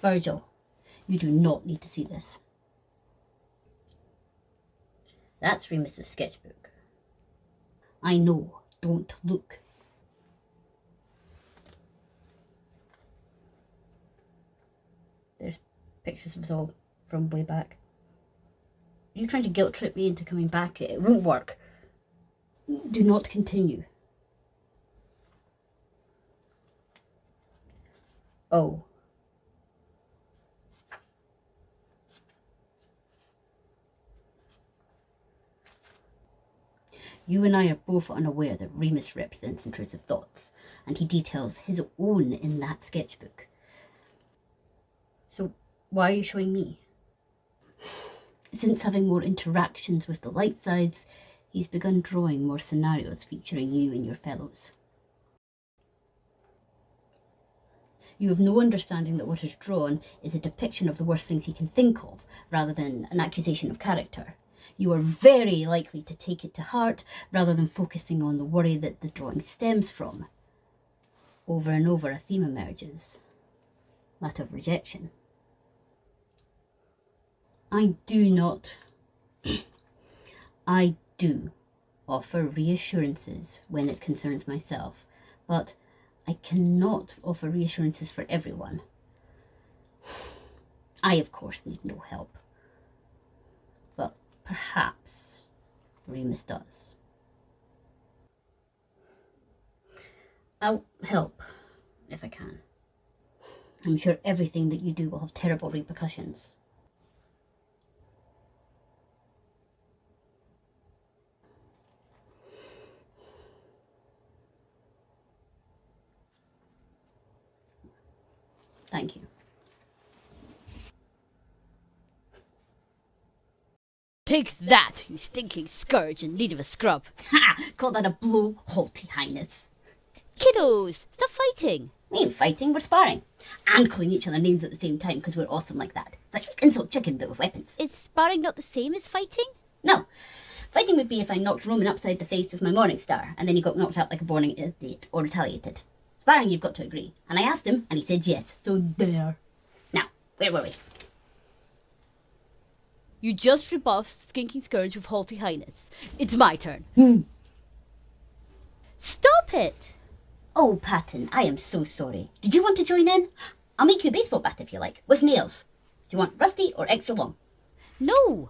Virgil, you do not need to see this. That's Remus's sketchbook. I know, don't look. There's pictures of us all from way back. Are you trying to guilt trip me into coming back? It won't work. Do not continue. Oh. You and I are both unaware that Remus represents intrusive thoughts, and he details his own in that sketchbook. So why are you showing me? Since having more interactions with the light sides, he's begun drawing more scenarios featuring you and your fellows. You have no understanding that what is drawn is a depiction of the worst things he can think of, rather than an accusation of character. You are very likely to take it to heart, rather than focusing on the worry that the drawing stems from. Over and over a theme emerges. That of rejection. I do offer reassurances when it concerns myself, but I cannot offer reassurances for everyone. I, of course, need no help. But perhaps Remus does. I'll help, if I can. I'm sure everything that you do will have terrible repercussions. Thank you. Take that, you stinking scourge in need of a scrub. Ha! Call that a blow, haughty highness. Kiddos, stop fighting. We ain't fighting, we're sparring. And calling each other names at the same time because we're awesome like that. It's like insult chicken but with weapons. Is sparring not the same as fighting? No. Fighting would be if I knocked Roman upside the face with my morning star and then he got knocked out like a boring idiot or retaliated. Sparring, you've got to agree. And I asked him and he said yes. So there. Now, where were we? You just rebuffed Skinking Scourge with haughty highness. It's my turn. Stop it! Oh, Patton, I am so sorry. Did you want to join in? I'll make you a baseball bat if you like, with nails. Do you want rusty or extra long? No!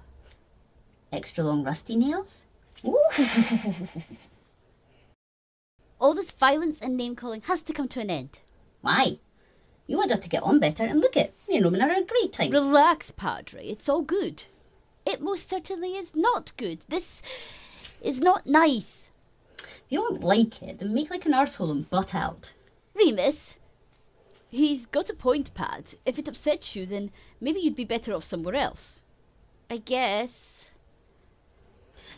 Extra long rusty nails? Ooh. All this violence and name-calling has to come to an end. Why? You want us to get on better, and look it, me and Roman are having a great time. Relax, Padre, it's all good. It most certainly is not good. This is not nice. If you don't like it, then make like an arsehole and butt out. Remus, he's got a point, Pat. If it upsets you, then maybe you'd be better off somewhere else. I guess.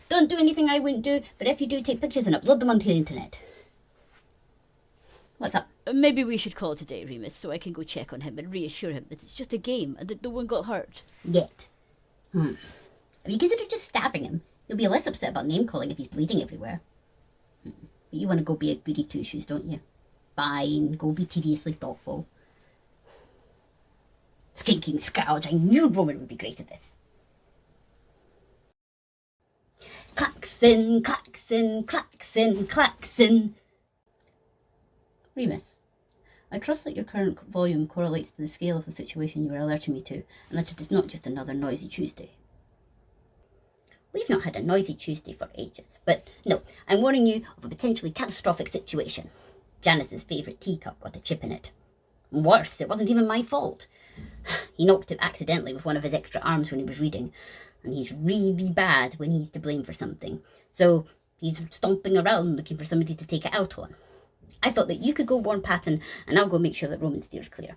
Don't do anything I wouldn't do, but if you do, take pictures and upload them onto the internet. What's up? Maybe we should call it a day, Remus, so I can go check on him and reassure him that it's just a game and that no one got hurt. Yet. Have you considered just stabbing him? He'll be less upset about name-calling if he's bleeding everywhere. But you want to go be a goody two-shoes, don't you? Fine, go be tediously thoughtful. Skinking Scourge, I knew Roman would be great at this. Klaxon, klaxon, klaxon, klaxon. Remus, I trust that your current volume correlates to the scale of the situation you are alerting me to, and that it is not just another noisy Tuesday. We've not had a noisy Tuesday for ages, but no, I'm warning you of a potentially catastrophic situation. Janus's favourite teacup got a chip in it. Worse, it wasn't even my fault. He knocked it accidentally with one of his extra arms when he was reading, and he's really bad when he's to blame for something, so he's stomping around looking for somebody to take it out on. I thought that you could go warn Patton, and I'll go make sure that Roman steers clear.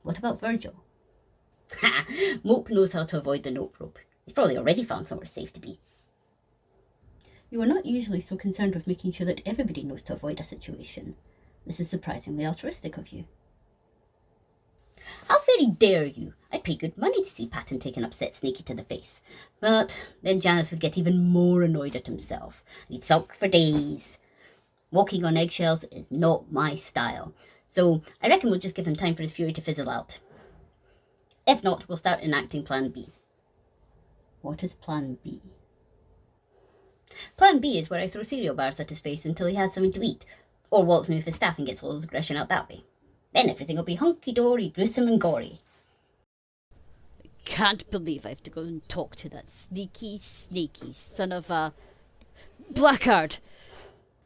What about Virgil? Ha! Mope knows how to avoid the nope rope. He's probably already found somewhere safe to be. You are not usually so concerned with making sure that everybody knows to avoid a situation. This is surprisingly altruistic of you. How very dare you! I'd pay good money to see Patton take an upset Snaky to the face. But then Janus would get even more annoyed at himself. He'd sulk for days. Walking on eggshells is not my style. So I reckon we'll just give him time for his fury to fizzle out. If not, we'll start enacting Plan B. What is Plan B? Plan B is where I throw cereal bars at his face until he has something to eat, or waltz me with his staff and gets all his aggression out that way. Then everything will be hunky-dory, gruesome and gory. Can't believe I have to go and talk to that sneaky son of a blackguard.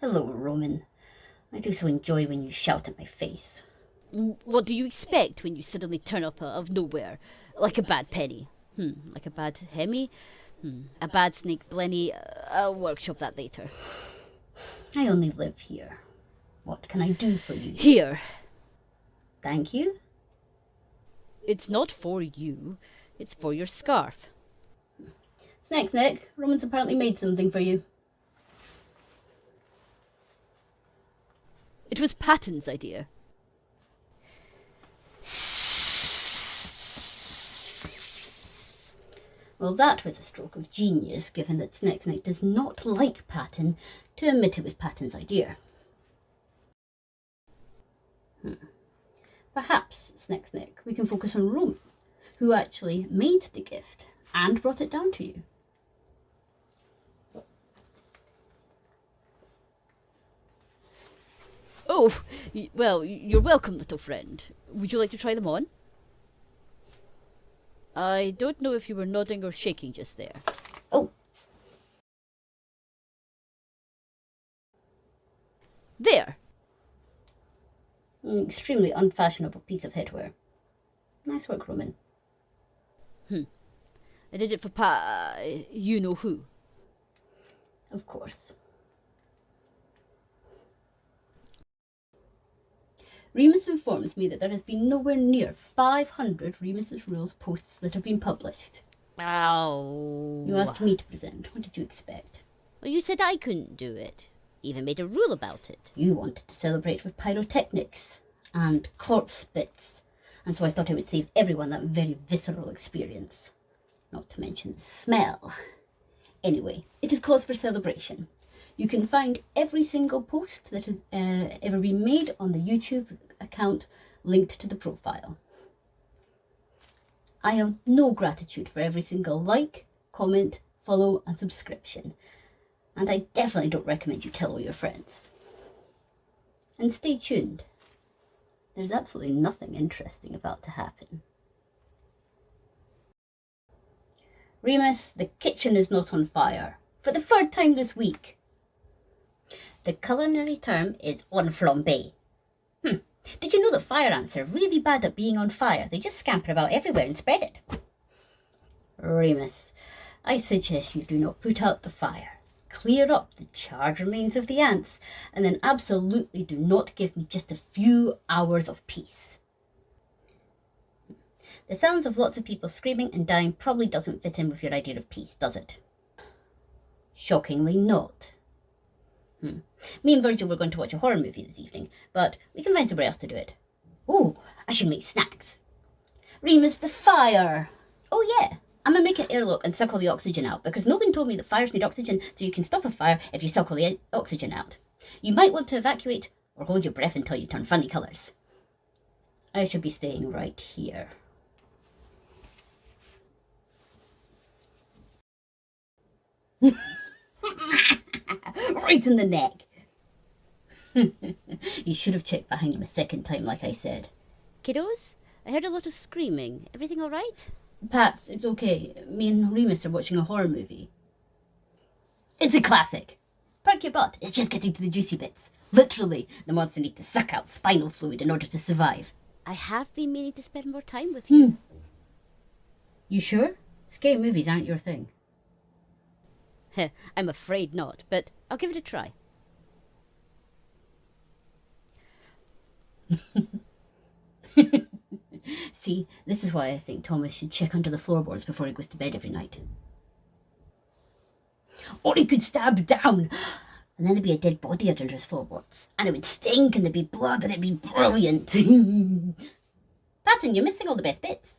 Hello, Roman. I do so enjoy when you shout at my face. What do you expect when you suddenly turn up out of nowhere? Like a bad penny? Like a bad Hemi? A bad snake Blenny? I'll workshop that later. I only live here. What can I do for you? Here. Thank you. It's not for you. It's for your scarf. Snacks, Nick. Roman's apparently made something for you. It was Patton's idea. Well, that was a stroke of genius, given that Sneck does not like Patton, to admit it was Patton's idea. Perhaps, Sneck, we can focus on Roman, who actually made the gift and brought it down to you. Oh, well, you're welcome, little friend. Would you like to try them on? I don't know if you were nodding or shaking just there. Oh. There. An extremely unfashionable piece of headwear. Nice work, Roman. I did it for you-know-who. Of course. Remus informs me that there has been nowhere near 500 Remus's Rules posts that have been published. Ow. You asked me to present. What did you expect? Well, you said I couldn't do it. Even made a rule about it. You wanted to celebrate with pyrotechnics and corpse bits, and so I thought I would save everyone that very visceral experience. Not to mention the smell. Anyway, it is cause for celebration. You can find every single post that has ever been made on the YouTube account linked to the profile. I have no gratitude for every single like, comment, follow and subscription. And I definitely don't recommend you tell all your friends. And stay tuned. There's absolutely nothing interesting about to happen. Remus, the kitchen is not on fire. For the third time this week. The culinary term is on flambe. Did you know that fire ants are really bad at being on fire? They just scamper about everywhere and spread it. Remus, I suggest you do not put out the fire. Clear up the charred remains of the ants, and then absolutely do not give me just a few hours of peace. The sounds of lots of people screaming and dying probably doesn't fit in with your idea of peace, does it? Shockingly not. Me and Virgil were going to watch a horror movie this evening, but we can find somewhere else to do it. Oh, I should make snacks. Remus, the fire! Oh yeah, I'm gonna make an airlock and suck all the oxygen out, because no one told me that fires need oxygen, so you can stop a fire if you suck all the oxygen out. You might want to evacuate, or hold your breath until you turn funny colours. I should be staying right here. Right in the neck. You should have checked behind him a second time, like I said. Kiddos, I heard a lot of screaming. Everything all right? Pats, it's okay. Me and Remus are watching a horror movie. It's a classic. Perk your butt. It's just getting to the juicy bits. Literally, the monster needs to suck out spinal fluid in order to survive. I have been meaning to spend more time with you. You sure? Scary movies aren't your thing. I'm afraid not, but I'll give it a try. See, this is why I think Thomas should check under the floorboards before he goes to bed every night. Or he could stab down, and then there'd be a dead body under his floorboards, and it would stink, and there'd be blood, and it'd be brilliant. Patton, you're missing all the best bits.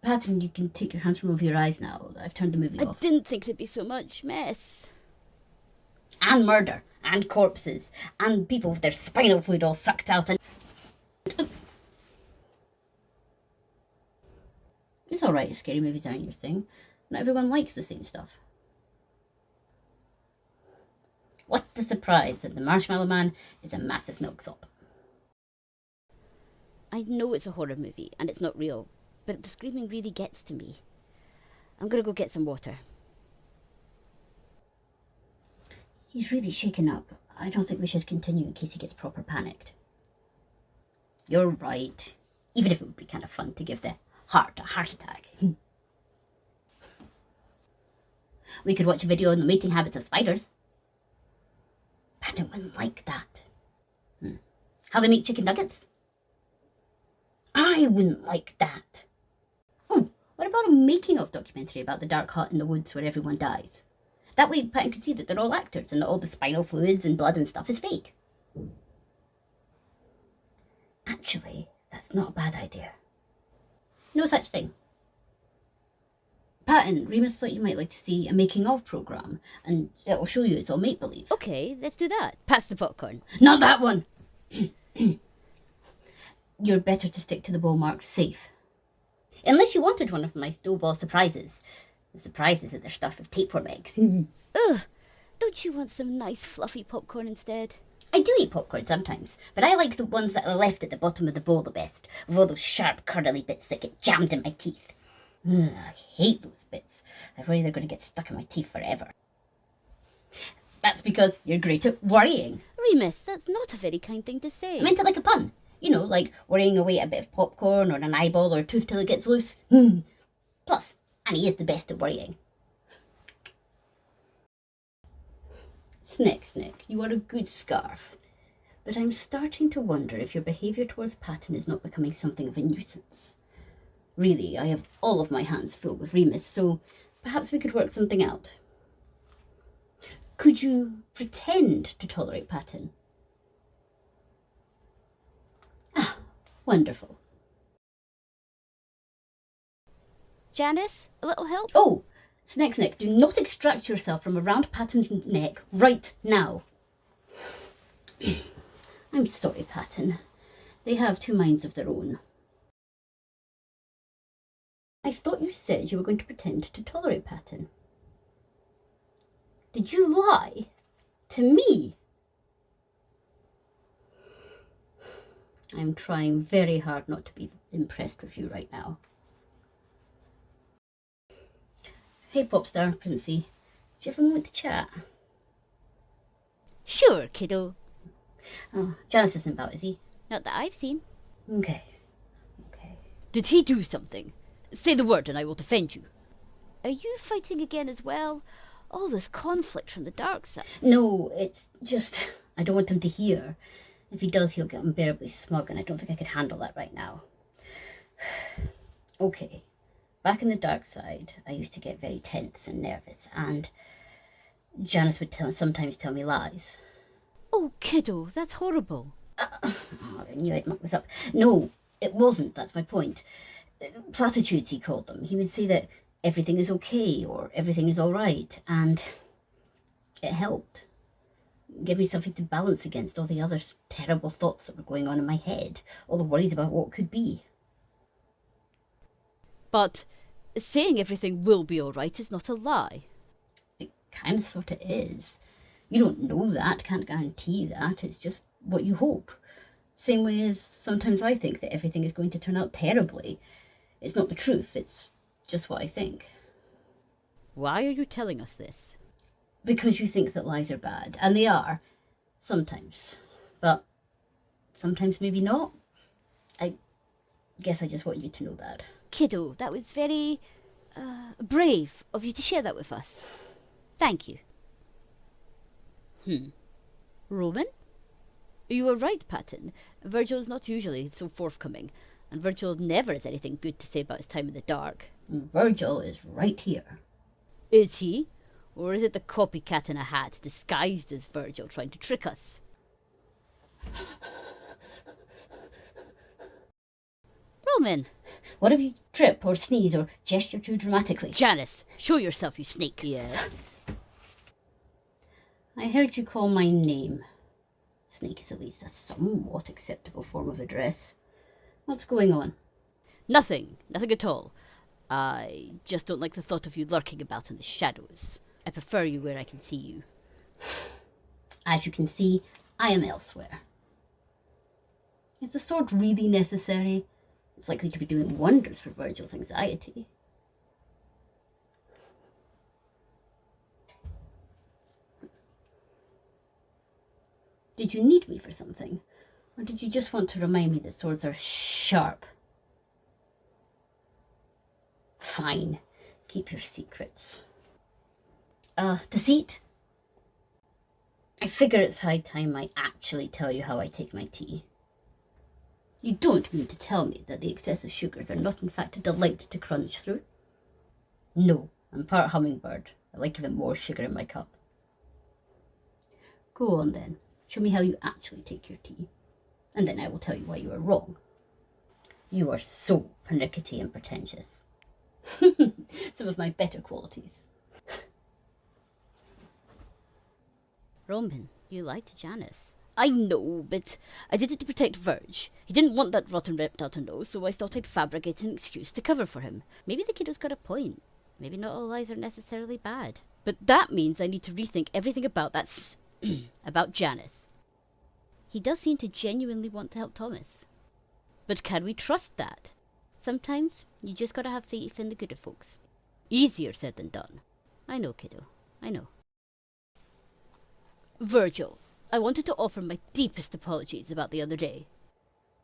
Patton, you can take your hands from over your eyes now. I've turned the movie off. I didn't think there'd be so much mess. And murder. and corpses, and people with their spinal fluid all sucked out, and... It's alright if scary movies aren't your thing. Not everyone likes the same stuff. What a surprise that the Marshmallow Man is a massive milksop. I know it's a horror movie and it's not real, but the screaming really gets to me. I'm gonna go get some water. He's really shaken up. I don't think we should continue in case he gets proper panicked. You're right. Even if it would be kind of fun to give the heart a heart attack. We could watch a video on the mating habits of spiders. Patton wouldn't like that. How they make chicken nuggets? I wouldn't like that. Oh, what about a making of documentary about the dark hut in the woods where everyone dies? That way Patton could see that they're all actors and that all the spinal fluids and blood and stuff is fake. Actually, that's not a bad idea. No such thing. Patton, Remus thought you might like to see a making-of programme, and it'll show you it's all make-believe. Okay, let's do that. Pass the popcorn. Not that one! You're better to stick to the ball marked safe. Unless you wanted one of my snowball surprises. The surprise is that they're stuffed with tapeworm eggs. Ugh, don't you want some nice fluffy popcorn instead? I do eat popcorn sometimes, but I like the ones that are left at the bottom of the bowl the best, with all those sharp, curly bits that get jammed in my teeth. I hate those bits. I worry they're going to get stuck in my teeth forever. That's because you're great at worrying. Remus, that's not a very kind thing to say. I meant it like a pun. You know, like worrying away a bit of popcorn or an eyeball or a tooth till it gets loose. Plus, Annie is the best at worrying. Snick, you are a good scarf. But I'm starting to wonder if your behaviour towards Patton is not becoming something of a nuisance. Really, I have all of my hands full with Remus, so perhaps we could work something out. Could you pretend to tolerate Patton? Ah, wonderful. Janus, a little help? Oh, Snick, do not extract yourself from around Patton's neck right now. I'm sorry, Patton. They have two minds of their own. I thought you said you were going to pretend to tolerate Patton. Did you lie? To me? I'm trying very hard not to be impressed with you right now. Hey, Popstar, Princey. Do you have a moment to chat? Sure, kiddo. Oh, Janus isn't about, is he? Not that I've seen. Okay. Did he do something? Say the word and I will defend you. Are you fighting again as well? All this conflict from the dark side. No, it's just... I don't want him to hear. If he does, he'll get unbearably smug, and I don't think I could handle that right now. Okay. Back in the dark side, I used to get very tense and nervous, and Janus would sometimes tell me lies. Oh, kiddo, that's horrible. I knew I'd muck this up. No, it wasn't, that's my point. Platitudes, he called them. He would say that everything is okay, or everything is all right, and it helped. Give me something to balance against all the other terrible thoughts that were going on in my head, all the worries about what could be. But saying everything will be all right is not a lie. It kind of sort of is. You don't know that, can't guarantee that. It's just what you hope. Same way as sometimes I think that everything is going to turn out terribly. It's not the truth, it's just what I think. Why are you telling us this? Because you think that lies are bad, and they are. Sometimes. But sometimes maybe not. I guess I just want you to know that. Kiddo, that was very brave of you to share that with us. Thank you. Roman? You were right, Patton. Virgil is not usually so forthcoming, and Virgil never has anything good to say about his time in the dark. Virgil is right here. Is he? Or is it the copycat in a hat disguised as Virgil trying to trick us? Roman! What if you trip or sneeze or gesture too dramatically? Janus, show yourself, you snake. Yes. I heard you call my name. Snake is at least a somewhat acceptable form of address. What's going on? Nothing at all. I just don't like the thought of you lurking about in the shadows. I prefer you where I can see you. As you can see, I am elsewhere. Is the sword really necessary? It's likely to be doing wonders for Virgil's anxiety. Did you need me for something? Or did you just want to remind me that swords are sharp? Fine. Keep your secrets. Deceit? I figure it's high time I actually tell you how I take my tea. You don't mean to tell me that the excessive sugars are not in fact a delight to crunch through? No, I'm part hummingbird. I like even more sugar in my cup. Go on then. Show me how you actually take your tea. And then I will tell you why you are wrong. You are so pernickety and pretentious. Some of my better qualities. Roman, you lied to Janus. I know, but I did it to protect Virg. He didn't want that rotten reptile to know, so I thought I'd fabricate an excuse to cover for him. Maybe the kiddo's got a point. Maybe not all lies are necessarily bad. But that means I need to rethink everything about that about Janus. He does seem to genuinely want to help Thomas. But can we trust that? Sometimes you just gotta have faith in the good of folks. Easier said than done. I know, kiddo. I know. Virgil, I wanted to offer my deepest apologies about the other day.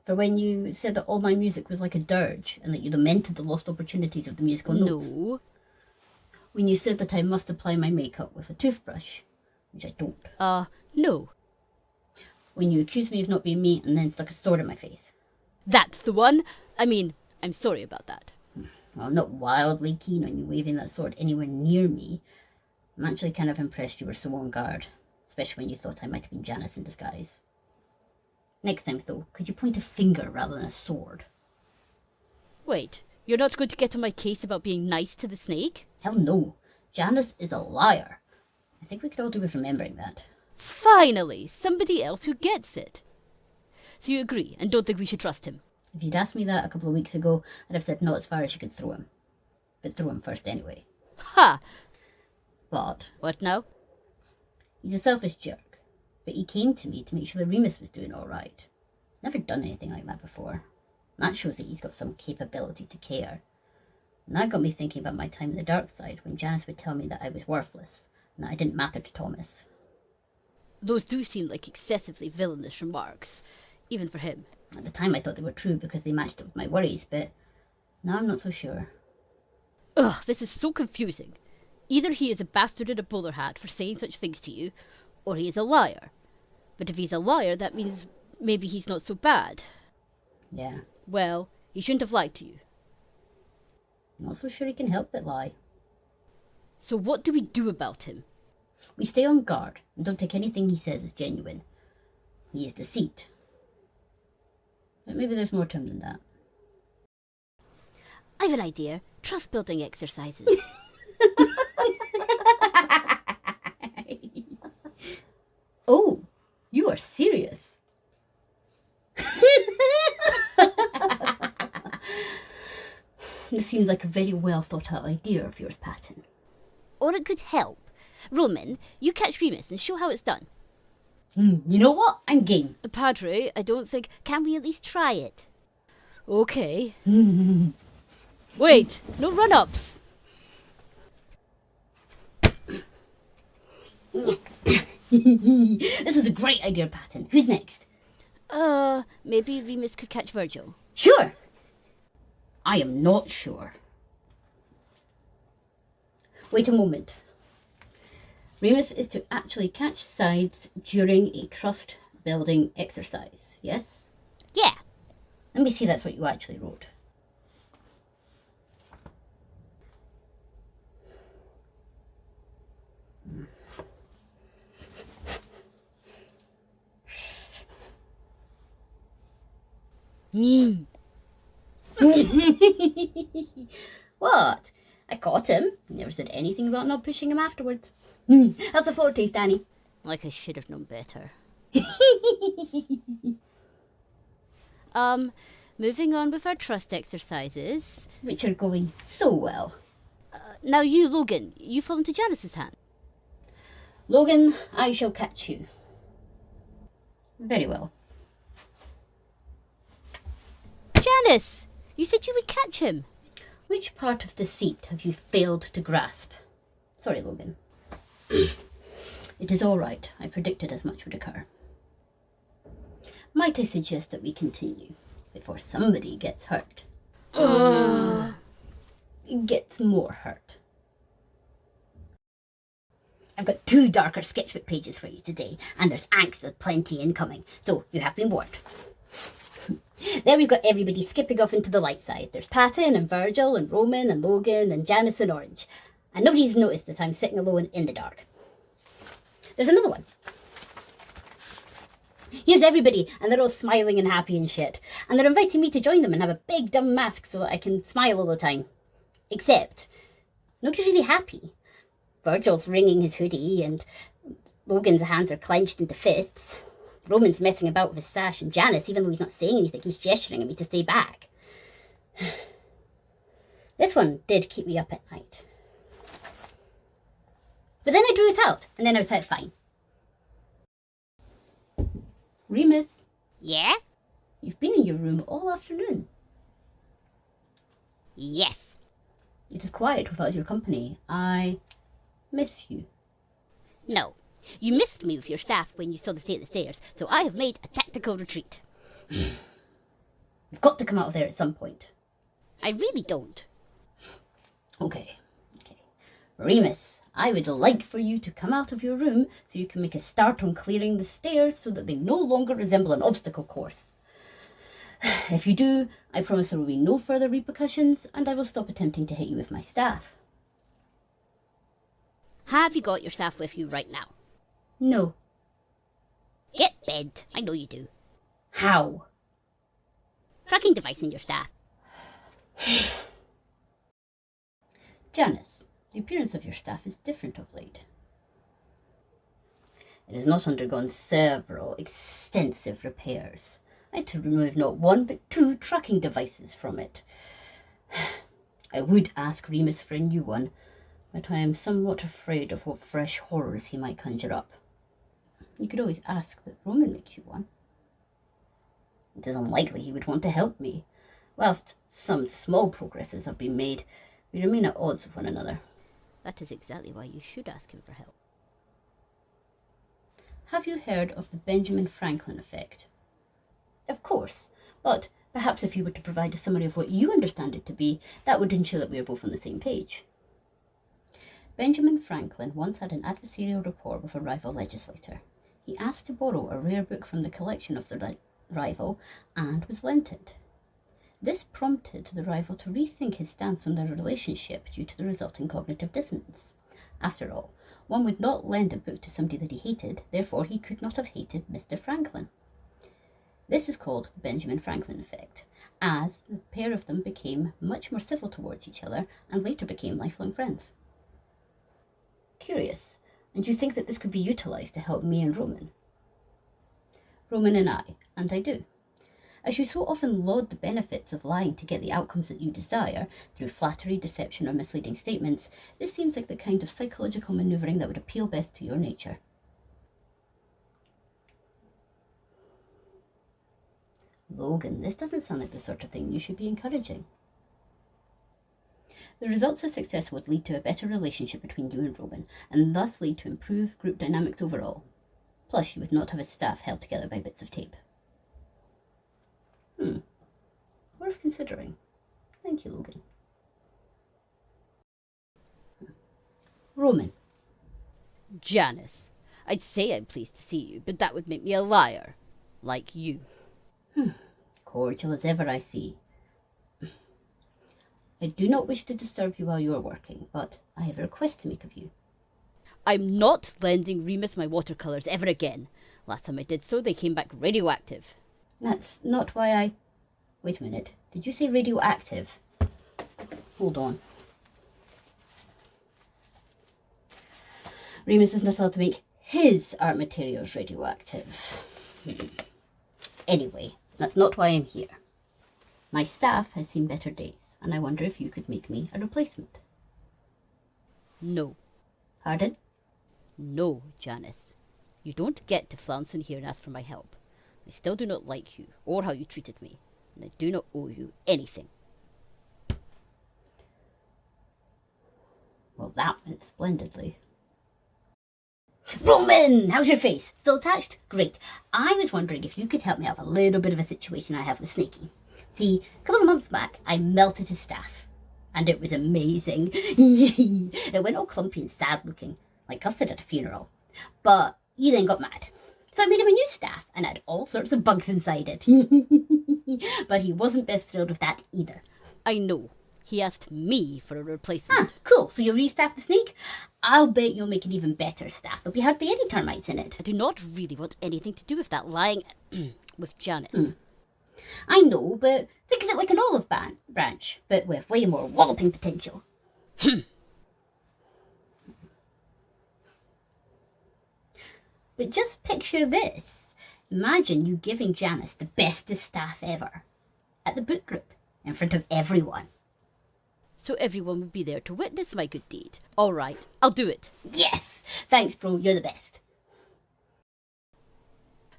For when you said that all my music was like a dirge, and that you lamented the lost opportunities of the musical notes. No. When you said that I must apply my makeup with a toothbrush, which I don't. No. When you accused me of not being me and then stuck a sword in my face. That's the one. I mean, I'm sorry about that. Well, I'm not wildly keen on you waving that sword anywhere near me. I'm actually kind of impressed you were so on guard. Especially when you thought I might have been Janus in disguise. Next time, though, could you point a finger rather than a sword? Wait, you're not going to get on my case about being nice to the snake? Hell no. Janus is a liar. I think we could all do with remembering that. Finally, somebody else who gets it. So you agree and don't think we should trust him? If you'd asked me that a couple of weeks ago, I'd have said not as far as you could throw him. But throw him first anyway. Ha! But What now? he's a selfish jerk, but he came to me to make sure that Remus was doing all right. He's never done anything like that before. That shows that he's got some capability to care. And that got me thinking about my time in the dark side when Janus would tell me that I was worthless and that I didn't matter to Thomas. Those do seem like excessively villainous remarks, even for him. At the time I thought they were true because they matched up with my worries, but now I'm not so sure. Ugh, this is so confusing. Either he is a bastard in a bowler hat for saying such things to you, or he is a liar. But if he's a liar, that means maybe he's not so bad. Yeah. Well, he shouldn't have lied to you. Not so sure he can help but lie. So what do we do about him? We stay on guard and don't take anything he says as genuine. He is deceit. But maybe there's more to him than that. I've an idea. Trust building exercises. Oh, you are serious. This seems like a very well thought out idea of yours, Patton. Or it could help. Roman, you catch Remus and show how it's done. You know what? I'm game. Padre, I don't think... Can we at least try it? Okay. Wait, no run-ups. This was a great idea, Patton. Who's next? Maybe Remus could catch Virgil. Sure. I am not sure. Wait a moment. Remus is to actually catch sides during a trust-building exercise, yes? Yeah. Let me see that's what you actually wrote. What? I caught him. He never said anything about not pushing him afterwards. How's the floor taste, Annie? Like I should have known better. Moving on with our trust exercises. Which are going so well. Now you, Logan, you fall into Janus's hand. Logan, I shall catch you. Very well. Janus! You said you would catch him. Which part of deceit have you failed to grasp? Sorry, Logan. It is all right. I predicted as much would occur. Might I suggest that we continue before somebody gets hurt? Gets more hurt. I've got 2 darker sketchbook pages for you today, and there's angst aplenty incoming, so you have been warned. There we've got everybody skipping off into the light side. There's Patton and Virgil and Roman and Logan and Janus and Orange. And nobody's noticed that I'm sitting alone in the dark. There's another one. Here's everybody, and they're all smiling and happy and shit. And they're inviting me to join them and have a big dumb mask so that I can smile all the time. Except, nobody's really happy. Virgil's wringing his hoodie, and Logan's hands are clenched into fists. Roman's messing about with his sash, and Janus, even though he's not saying anything, he's gesturing at me to stay back. This one did keep me up at night. But then I drew it out, and then I was like, fine. Remus. Yeah? You've been in your room all afternoon. Yes. It is quiet without your company. I miss you. No. You missed me with your staff when you saw the state of the stairs, so I have made a tactical retreat. You've got to come out of there at some point. I really don't. Okay. Remus, I would like for you to come out of your room so you can make a start on clearing the stairs so that they no longer resemble an obstacle course. If you do, I promise there will be no further repercussions, and I will stop attempting to hit you with my staff. Have you got your staff with you right now? No. Get bed. I know you do. How? Tracking device in your staff. Janus, the appearance of your staff is different of late. It has not undergone several extensive repairs. I had to remove not 1 but 2 tracking devices from it. I would ask Remus for a new one, but I am somewhat afraid of what fresh horrors he might conjure up. You could always ask that Roman make you one. It is unlikely he would want to help me. Whilst some small progresses have been made, we remain at odds with one another. That is exactly why you should ask him for help. Have you heard of the Benjamin Franklin effect? Of course, but perhaps if you were to provide a summary of what you understand it to be, that would ensure that we are both on the same page. Benjamin Franklin once had an adversarial rapport with a rival legislator. He asked to borrow a rare book from the collection of the rival and was lent it. This prompted the rival to rethink his stance on their relationship due to the resulting cognitive dissonance. After all, one would not lend a book to somebody that he hated, therefore he could not have hated Mr. Franklin. This is called the Benjamin Franklin effect, as the pair of them became much more civil towards each other and later became lifelong friends. Curious, and you think that this could be utilised to help me and Roman? Roman and I do. As you so often laud the benefits of lying to get the outcomes that you desire, through flattery, deception, or misleading statements, this seems like the kind of psychological manoeuvring that would appeal best to your nature. Logan, this doesn't sound like the sort of thing you should be encouraging. The results of success would lead to a better relationship between you and Roman, and thus lead to improved group dynamics overall. Plus, you would not have a staff held together by bits of tape. Worth considering. Thank you, Logan. Roman. Janus, I'd say I'm pleased to see you, but that would make me a liar. Like you. Cordial as ever, I see. I do not wish to disturb you while you are working, but I have a request to make of you. I'm not lending Remus my watercolours ever again. Last time I did so, they came back radioactive. That's not why I... Wait a minute. Did you say radioactive? Hold on. Remus is not allowed to make his art materials radioactive. Anyway, that's not why I'm here. My staff has seen better days, and I wonder if you could make me a replacement. No. Pardon? No, Janus. You don't get to flounce in here and ask for my help. I still do not like you, or how you treated me, and I do not owe you anything. Well, that went splendidly. Roman! How's your face? Still attached? Great. I was wondering if you could help me out with a little bit of a situation I have with Snaky. See, a couple of months back, I melted his staff. And it was amazing. It went all clumpy and sad looking, like custard at a funeral. But he then got mad. So I made him a new staff and had all sorts of bugs inside it. But he wasn't best thrilled with that either. I know. He asked me for a replacement. Ah, cool. So you'll restaff the snake? I'll bet you'll make an even better staff. There'll be hardly any termites in it. I do not really want anything to do with that lying with Janus. I know, but think of it like an olive branch, but with way more walloping potential. But just picture this. Imagine you giving Janus the bestest staff ever at the book group in front of everyone. So everyone would be there to witness my good deed. All right, I'll do it. Yes! Thanks, bro. You're the best.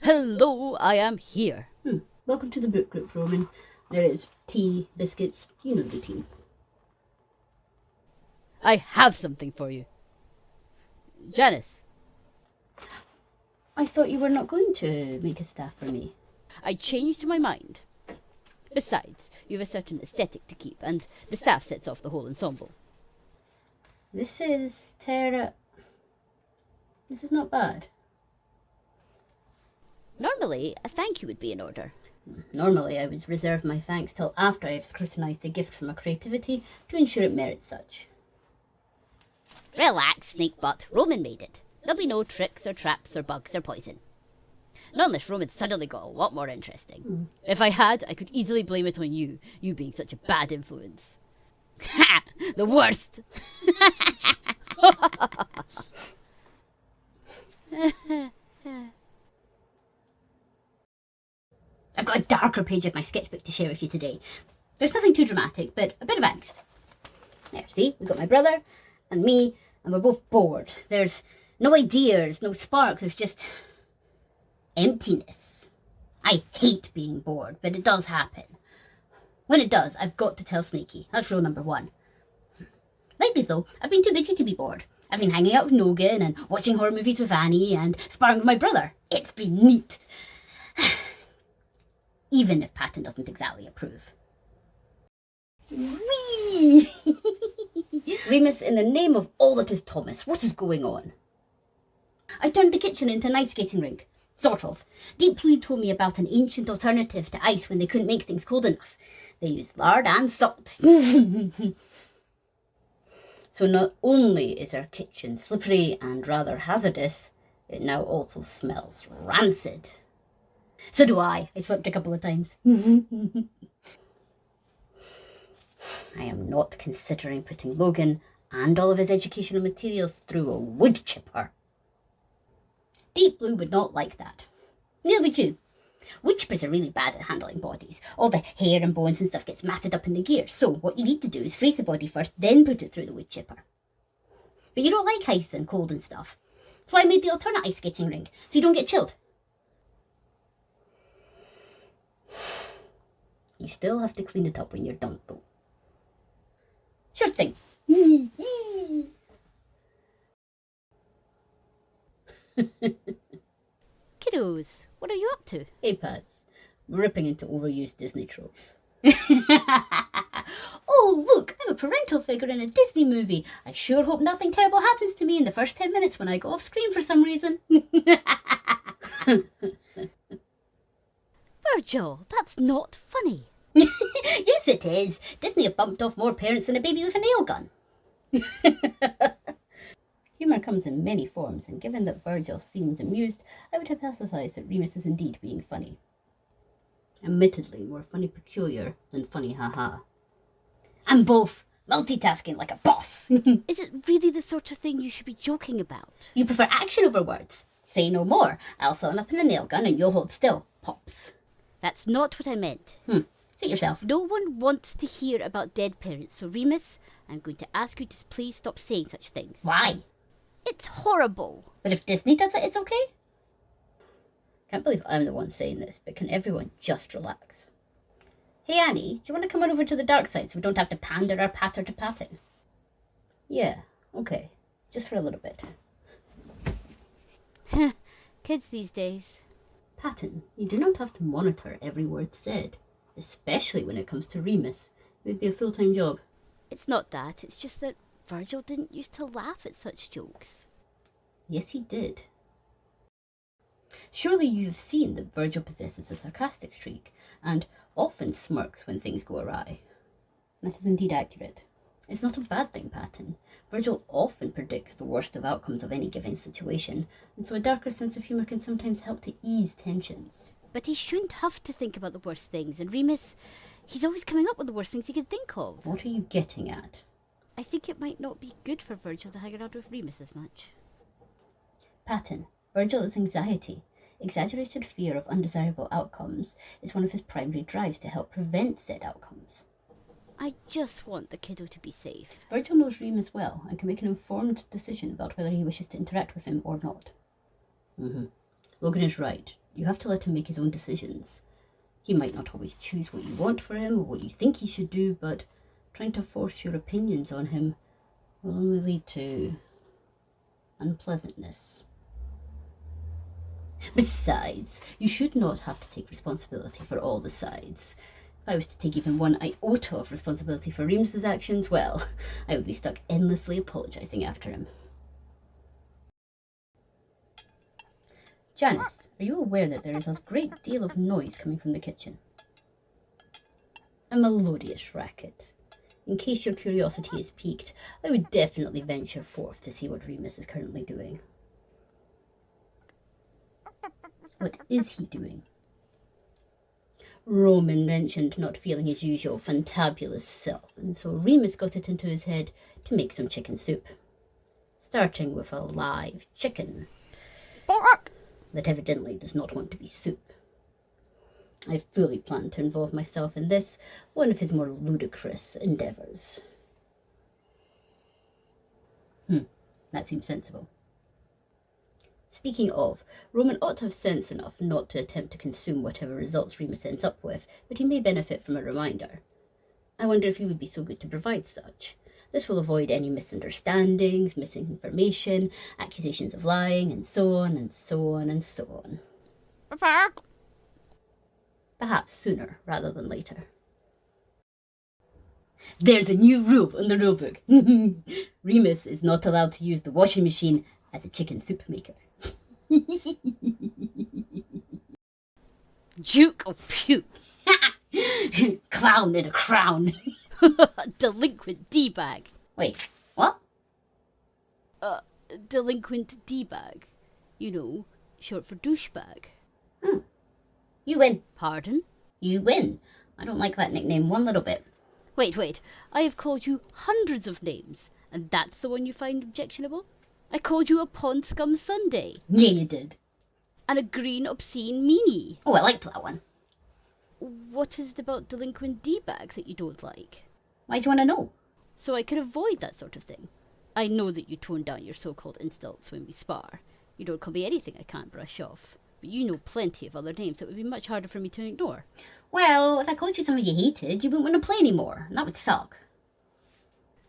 Hello, I am here. Welcome to the book group, Roman. There is tea, biscuits, you know the routine. I have something for you. Janus. I thought you were not going to make a staff for me. I changed my mind. Besides, you have a certain aesthetic to keep, and the staff sets off the whole ensemble. This is This is not bad. Normally, a thank you would be in order. Normally, I would reserve my thanks till after I have scrutinised a gift from my creativity to ensure it merits such. Relax, Snakebutt. Roman made it. There'll be no tricks or traps or bugs or poison. Not unless Roman suddenly got a lot more interesting. If I had, I could easily blame it on you being such a bad influence. Ha! The worst! I've got a darker page of my sketchbook to share with you today. There's nothing too dramatic, but a bit of angst. There, see? We've got my brother and me, and we're both bored. There's no ideas, no spark, there's just emptiness. I hate being bored, but it does happen. When it does, I've got to tell Snaky. That's rule number 1. Lately, though, I've been too busy to be bored. I've been hanging out with Nogan and watching horror movies with Annie and sparring with my brother. It's been neat. Even if Patton doesn't exactly approve. Whee! Remus, in the name of all that is Thomas, what is going on? I turned the kitchen into an ice skating rink. Sort of. Deep Blue told me about an ancient alternative to ice when they couldn't make things cold enough. They used lard and salt. So not only is our kitchen slippery and rather hazardous, it now also smells rancid. So do I. I slipped a couple of times. I am not considering putting Logan and all of his educational materials through a wood chipper. Deep Blue would not like that. Neither would you. Wood chippers are really bad at handling bodies. All the hair and bones and stuff gets matted up in the gears. So what you need to do is freeze the body first, then put it through the wood chipper. But you don't like ice and cold and stuff. So I made the alternate ice skating rink, so you don't get chilled. You still have to clean it up when you're done, though. Sure thing. Kiddos, what are you up to? Hey, Pads. We're ripping into overused Disney tropes. Oh, look, I'm a parental figure in a Disney movie. I sure hope nothing terrible happens to me in the first 10 minutes when I go off screen for some reason. Virgil, that's not funny. Yes, it is. Disney have bumped off more parents than a baby with a nail gun. Humour comes in many forms, and given that Virgil seems amused, I would hypothesize that Remus is indeed being funny. Admittedly, more funny peculiar than funny haha. I'm both. multitasking like a boss. Is it really the sort of thing you should be joking about? You prefer action over words. Say no more. I'll sawn up in a nail gun and you'll hold still. Pops. That's not what I meant. Suit yourself. No one wants to hear about dead parents, so Remus, I'm going to ask you to please stop saying such things. Why? It's horrible. But if Disney does it, it's okay? Can't believe I'm the one saying this, but can everyone just relax? Hey Annie, do you want to come on over to the dark side so we don't have to pander our patter to Patton? Yeah, okay. Just for a little bit. Kids these days. Patton, you do not have to monitor every word said, especially when it comes to Remus. It would be a full-time job. It's not that, it's just that Virgil didn't used to laugh at such jokes. Yes, he did. Surely you've seen that Virgil possesses a sarcastic streak, and often smirks when things go awry. That is indeed accurate. It's not a bad thing, Patton. Virgil often predicts the worst of outcomes of any given situation, and so a darker sense of humour can sometimes help to ease tensions. But he shouldn't have to think about the worst things, and Remus, he's always coming up with the worst things he can think of. What are you getting at? I think it might not be good for Virgil to hang around with Remus as much. Patton, Virgil is anxiety. Exaggerated fear of undesirable outcomes is one of his primary drives to help prevent said outcomes. I just want the kiddo to be safe. Virgil knows Remus well and can make an informed decision about whether he wishes to interact with him or not. Logan is right. You have to let him make his own decisions. He might not always choose what you want for him or what you think he should do, but trying to force your opinions on him will only lead to unpleasantness. Besides, you should not have to take responsibility for all the sides. If I was to take even one iota of responsibility for Remus's actions, well, I would be stuck endlessly apologising after him. Janus, are you aware that there is a great deal of noise coming from the kitchen? A melodious racket. In case your curiosity is piqued, I would definitely venture forth to see what Remus is currently doing. What is he doing? Roman mentioned not feeling his usual fantabulous self, and so Remus got it into his head to make some chicken soup. Starting with a live chicken that evidently does not want to be soup. I fully plan to involve myself in this, one of his more ludicrous endeavours. That seems sensible. Speaking of, Roman ought to have sense enough not to attempt to consume whatever results Remus ends up with, but he may benefit from a reminder. I wonder if he would be so good to provide such. This will avoid any misunderstandings, misinformation, accusations of lying, and so on, and so on, and so on. Perhaps sooner rather than later. There's a new rule in the rulebook. Remus is not allowed to use the washing machine as a chicken soup maker. Duke of Pew. Clown in a crown. Delinquent D-bag. Wait, what? Delinquent D-bag. You know, short for douchebag. You win. Pardon? You win. I don't like that nickname one little bit. Wait. I have called you hundreds of names, and that's the one you find objectionable? I called you a Pond Scum Sunday. Yeah, you did. And a green obscene meanie. Oh, I liked that one. What is it about delinquent D-bag that you don't like? Why do you want to know? So I could avoid that sort of thing. I know that you tone down your so-called insults when we spar. You don't call me anything I can't brush off. But you know plenty of other names that would be much harder for me to ignore. Well, if I called you something you hated, you wouldn't want to play anymore. And that would suck.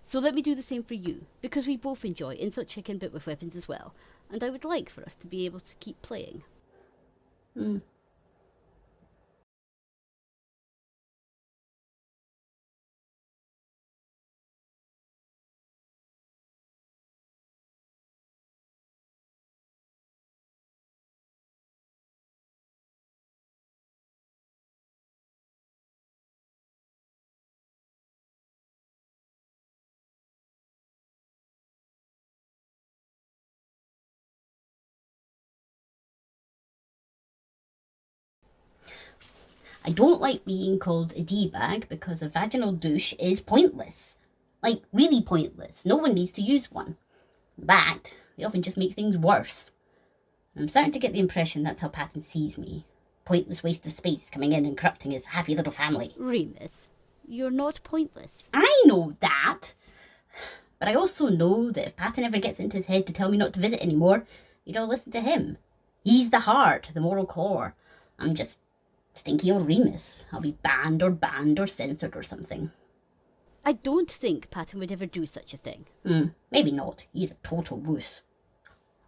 So let me do the same for you, because we both enjoy insult chicken but with weapons as well, and I would like for us to be able to keep playing. I don't like being called a D-bag because a vaginal douche is pointless. Like, really pointless. No one needs to use one. In fact, they often just make things worse. I'm starting to get the impression that's how Patton sees me. Pointless waste of space coming in and corrupting his happy little family. Remus, you're not pointless. I know that. But I also know that if Patton ever gets into his head to tell me not to visit anymore, you'd all listen to him. He's the heart, the moral core. I'm just stinky old Remus. I'll be banned or censored or something. I don't think Patton would ever do such a thing. Maybe not. He's a total wuss.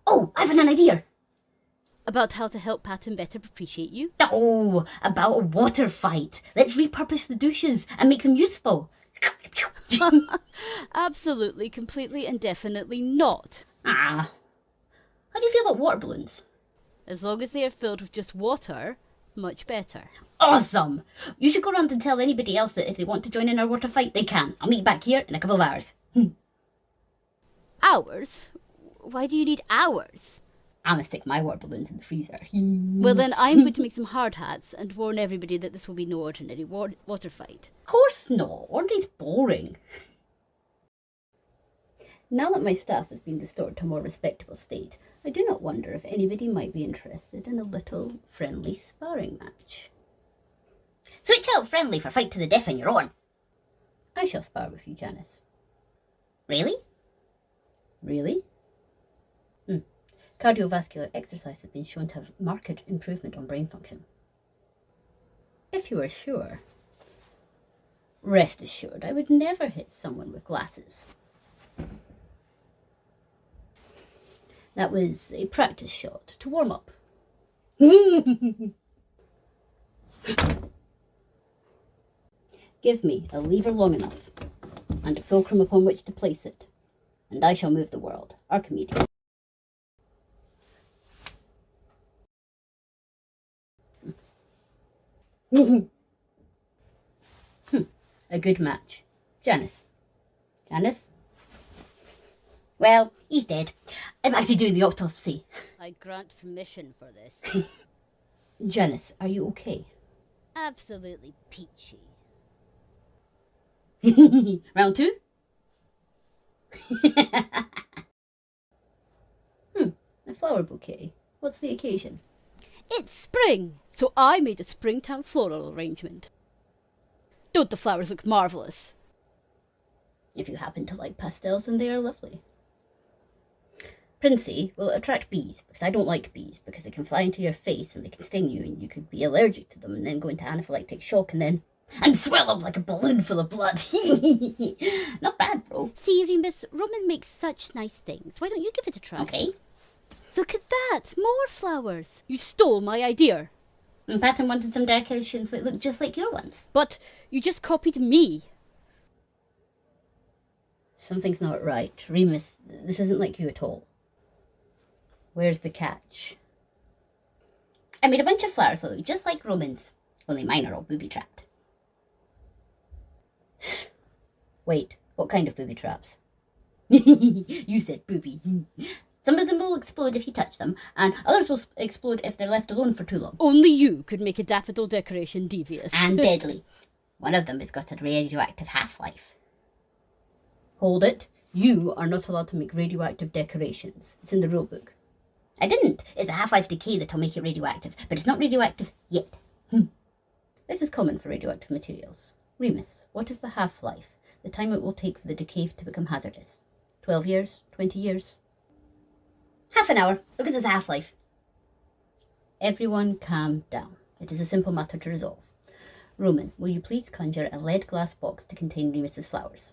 Oh, I've an idea. About how to help Patton better appreciate you? Oh, about a water fight. Let's repurpose the douches and make them useful. Absolutely, completely and definitely not. How do you feel about water balloons? As long as they are filled with just water, much better. Awesome! You should go around and tell anybody else that if they want to join in our water fight, they can. I'll meet back here in a couple of hours. Hours? Why do you need hours? I'm gonna stick my water balloons in the freezer. Well, then I'm going to make some hard hats and warn everybody that this will be no ordinary water fight. Of course not. Ordinary's boring. Now that my staff has been restored to a more respectable state, I do not wonder if anybody might be interested in a little friendly sparring match. Switch out friendly for fight to the death on your own. I shall spar with you, Janus. Really? Really? Cardiovascular exercise has been shown to have marked improvement on brain function. If you are sure, rest assured I would never hit someone with glasses. That was a practice shot to warm up. Give me a lever long enough and a fulcrum upon which to place it, and I shall move the world. Archimedes. A good match. Janus. Janus? Well, he's dead. I'm actually doing the autopsy. I grant permission for this. Janus, are you okay? Absolutely peachy. Round 2? A flower bouquet. What's the occasion? It's spring, so I made a springtime floral arrangement. Don't the flowers look marvellous? If you happen to like pastels, then they are lovely. Princey will attract bees, because I don't like bees, because they can fly into your face and they can sting you and you could be allergic to them and then go into anaphylactic shock and swell up like a balloon full of blood. Not bad, bro. See, Remus, Roman makes such nice things. Why don't you give it a try? Okay. Look at that! More flowers! You stole my idea. And Patton wanted some decorations that look just like your ones. But you just copied me. Something's not right. Remus, this isn't like you at all. Where's the catch? I made a bunch of flowers that look just like Roman's, only mine are all booby-trapped. Wait, what kind of booby-traps? You said booby. Some of them will explode if you touch them, and others will explode if they're left alone for too long. Only you could make a daffodil decoration devious. And deadly. One of them has got a radioactive half-life. Hold it. You are not allowed to make radioactive decorations. It's in the rule book. I didn't. It's a half-life decay that'll make it radioactive, but it's not radioactive yet. This is common for radioactive materials. Remus, what is the half-life? The time it will take for the decay to become hazardous? 12 years? 20 years? Half an hour, because it's a half-life. Everyone calm down. It is a simple matter to resolve. Roman, will you please conjure a lead glass box to contain Remus's flowers?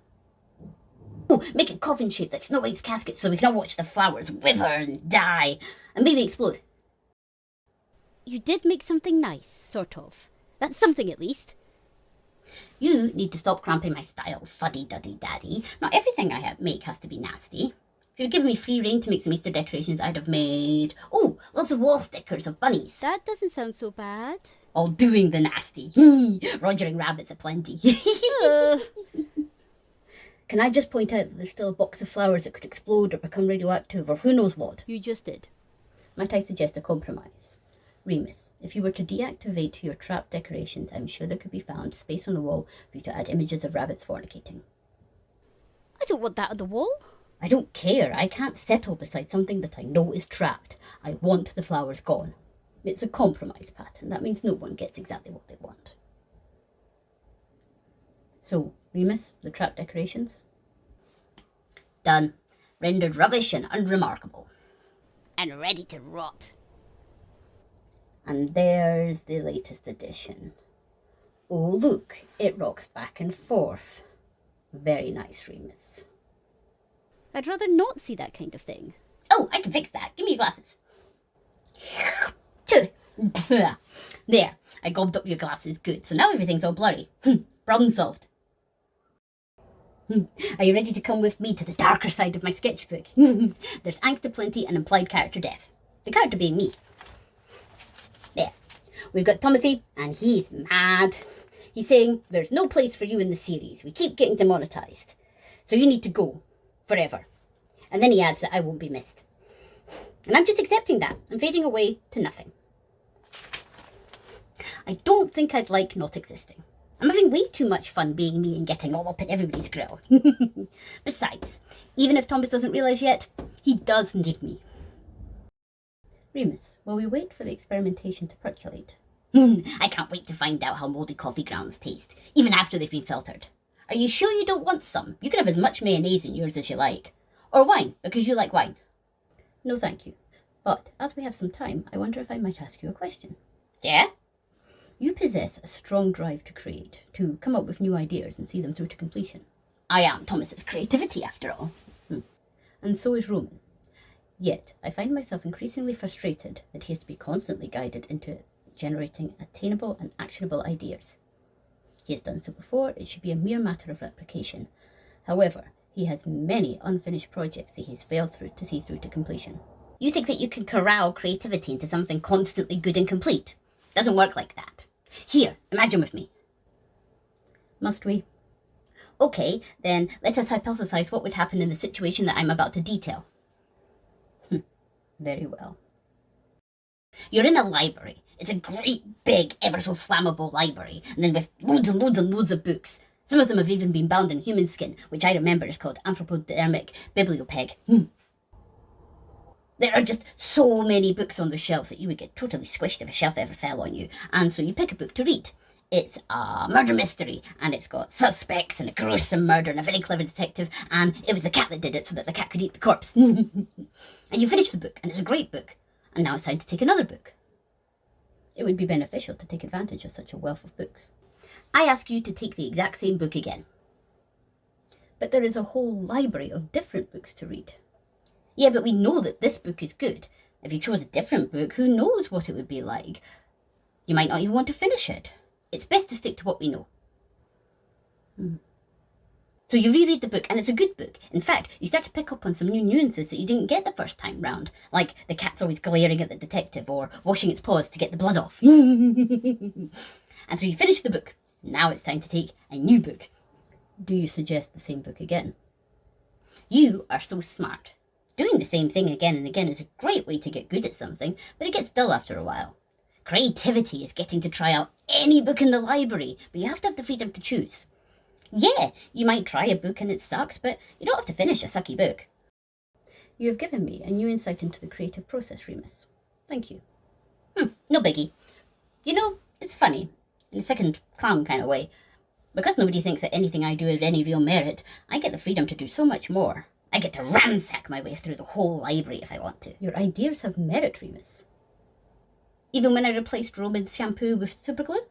Oh, make it coffin-shaped like Snow White's casket so we can all watch the flowers wither and die, and maybe explode. You did make something nice, sort of. That's something at least. You need to stop cramping my style, fuddy-duddy-daddy. Not everything I make has to be nasty. If you'd given me free rein to make some Easter decorations, I'd have made, lots of wall stickers of bunnies. That doesn't sound so bad. All doing the nasty. Rogering rabbits aplenty. Can I just point out that there's still a box of flowers that could explode or become radioactive or who knows what? You just did. Might I suggest a compromise? Remus, if you were to deactivate your trap decorations, I'm sure there could be found space on the wall for you to add images of rabbits fornicating. I don't want that on the wall. I don't care. I can't settle beside something that I know is trapped. I want the flowers gone. It's a compromise pattern. That means no one gets exactly what they want. So, Remus, the trap decorations? Done. Rendered rubbish and unremarkable. And ready to rot. And there's the latest edition. Oh, look, it rocks back and forth. Very nice, Remus. I'd rather not see that kind of thing. Oh, I can fix that. Give me your glasses. There, I gobbed up your glasses. Good. So now everything's all blurry. Problem solved. Are you ready to come with me to the darker side of my sketchbook? There's angst aplenty and implied character death. The character being me. There. We've got Timothy, and he's mad. He's saying, there's no place for you in the series. We keep getting demonetized. So you need to go. Forever. And then he adds that I won't be missed. And I'm just accepting that. I'm fading away to nothing. I don't think I'd like not existing. I'm having way too much fun being me and getting all up in everybody's grill. Besides, even if Thomas doesn't realise yet, he does need me. Remus, while we wait for the experimentation to percolate. I can't wait to find out how mouldy coffee grounds taste, even after they've been filtered. Are you sure you don't want some? You can have as much mayonnaise in yours as you like. Or wine, because you like wine. No, thank you. But, as we have some time, I wonder if I might ask you a question. Yeah? You possess a strong drive to create, to come up with new ideas and see them through to completion. I am Thomas's creativity, after all. And so is Roman. Yet, I find myself increasingly frustrated that he has to be constantly guided into generating attainable and actionable ideas. He has done so before, it should be a mere matter of replication. However, he has many unfinished projects that he has failed to see through to completion. You think that you can corral creativity into something constantly good and complete? Doesn't work like that. Here, imagine with me. Must we? Okay, then let us hypothesize what would happen in the situation that I'm about to detail. Very well. You're in a library. It's a great, big, ever so flammable library, and then with loads and loads and loads of books. Some of them have even been bound in human skin, which I remember is called anthropodermic bibliopeg. There are just so many books on the shelves that you would get totally squished if a shelf ever fell on you, and so you pick a book to read. It's a murder mystery, and it's got suspects and a gruesome murder and a very clever detective, and it was the cat that did it so that the cat could eat the corpse. And you finish the book, and it's a great book, and now it's time to take another book. It would be beneficial to take advantage of such a wealth of books. I ask you to take the exact same book again. But there is a whole library of different books to read. Yeah, but we know that this book is good. If you chose a different book, who knows what it would be like? You might not even want to finish it. It's best to stick to what we know. So you reread the book, and it's a good book. In fact, you start to pick up on some new nuances that you didn't get the first time round, like the cat's always glaring at the detective, or washing its paws to get the blood off. And so you finish the book. Now it's time to take a new book. Do you suggest the same book again? You are so smart. Doing the same thing again and again is a great way to get good at something, but it gets dull after a while. Creativity is getting to try out any book in the library, but you have to have the freedom to choose. Yeah, you might try a book and it sucks, but you don't have to finish a sucky book. You have given me a new insight into the creative process, Remus. Thank you. No biggie. You know, it's funny, in a second clown kind of way. Because nobody thinks that anything I do has any real merit, I get the freedom to do so much more. I get to ransack my way through the whole library if I want to. Your ideas have merit, Remus. Even when I replaced Roman's shampoo with Superglue?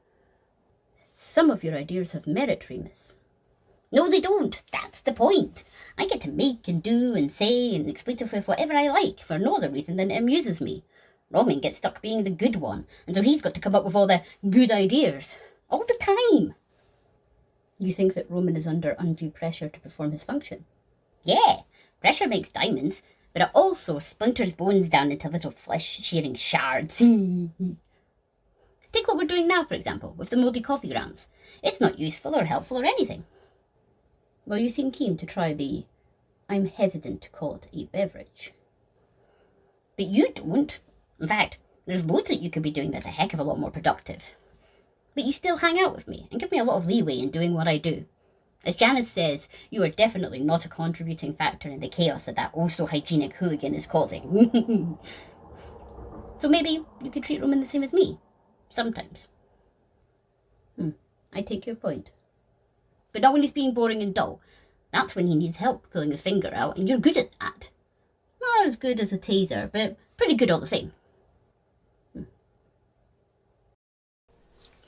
Some of your ideas have merit, Remus. No, they don't. That's the point. I get to make and do and say and explain with whatever I like for no other reason than it amuses me. Roman gets stuck being the good one, and so he's got to come up with all the good ideas. All the time. You think that Roman is under undue pressure to perform his function? Yeah, pressure makes diamonds, but it also splinters bones down into little flesh-shearing shards. Take what we're doing now, for example, with the mouldy coffee grounds. It's not useful or helpful or anything. Well, you seem keen to try the, I'm hesitant to call it a beverage. But you don't. In fact, there's loads that you could be doing that's a heck of a lot more productive. But you still hang out with me and give me a lot of leeway in doing what I do. As Janus says, you are definitely not a contributing factor in the chaos that also-hygienic hooligan is causing. So maybe you could treat Roman the same as me. Sometimes. I take your point. But not when he's being boring and dull. That's when he needs help pulling his finger out, and you're good at that. Not as good as a taser, but pretty good all the same.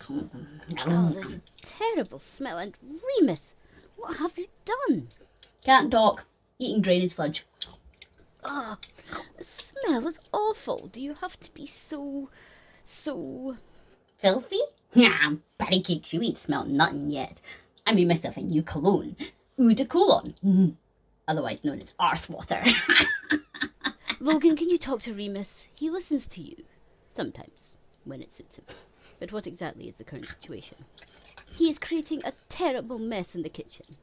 Oh, there's a terrible smell. And Remus, what have you done? Can't talk. Eating drainage sludge. Oh, the smell is awful. Do you have to be so... Filthy? Nah, patty cakes, you ain't smelt nothing yet. I made myself a new cologne. Eau de Cologne. Otherwise known as arse water. Logan, can you talk to Remus? He listens to you. Sometimes, when it suits him. But what exactly is the current situation? He is creating a terrible mess in the kitchen.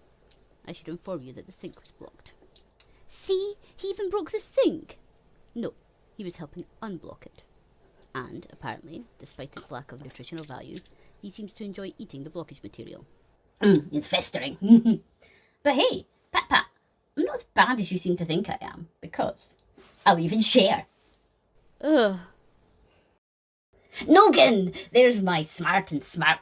I should inform you that the sink was blocked. See? He even broke the sink! No, he was helping unblock it. And, apparently, despite its lack of nutritional value, he seems to enjoy eating the blockage material. It's festering. But hey, Pat, I'm not as bad as you seem to think I am, because I'll even share. Ugh. Noggin! There's my smart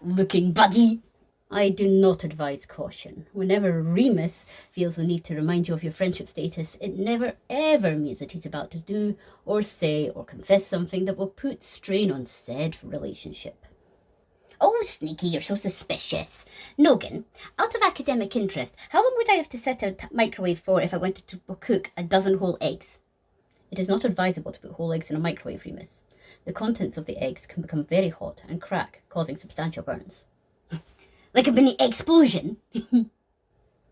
looking buddy. I do not advise caution. Whenever Remus feels the need to remind you of your friendship status, it never ever means that he's about to do or say or confess something that will put strain on said relationship. Oh, Sneaky, you're so suspicious. Noggin, out of academic interest, how long would I have to set a microwave for if I wanted to cook a dozen whole eggs? It is not advisable to put whole eggs in a microwave, Remus. The contents of the eggs can become very hot and crack, causing substantial burns. Like a mini explosion?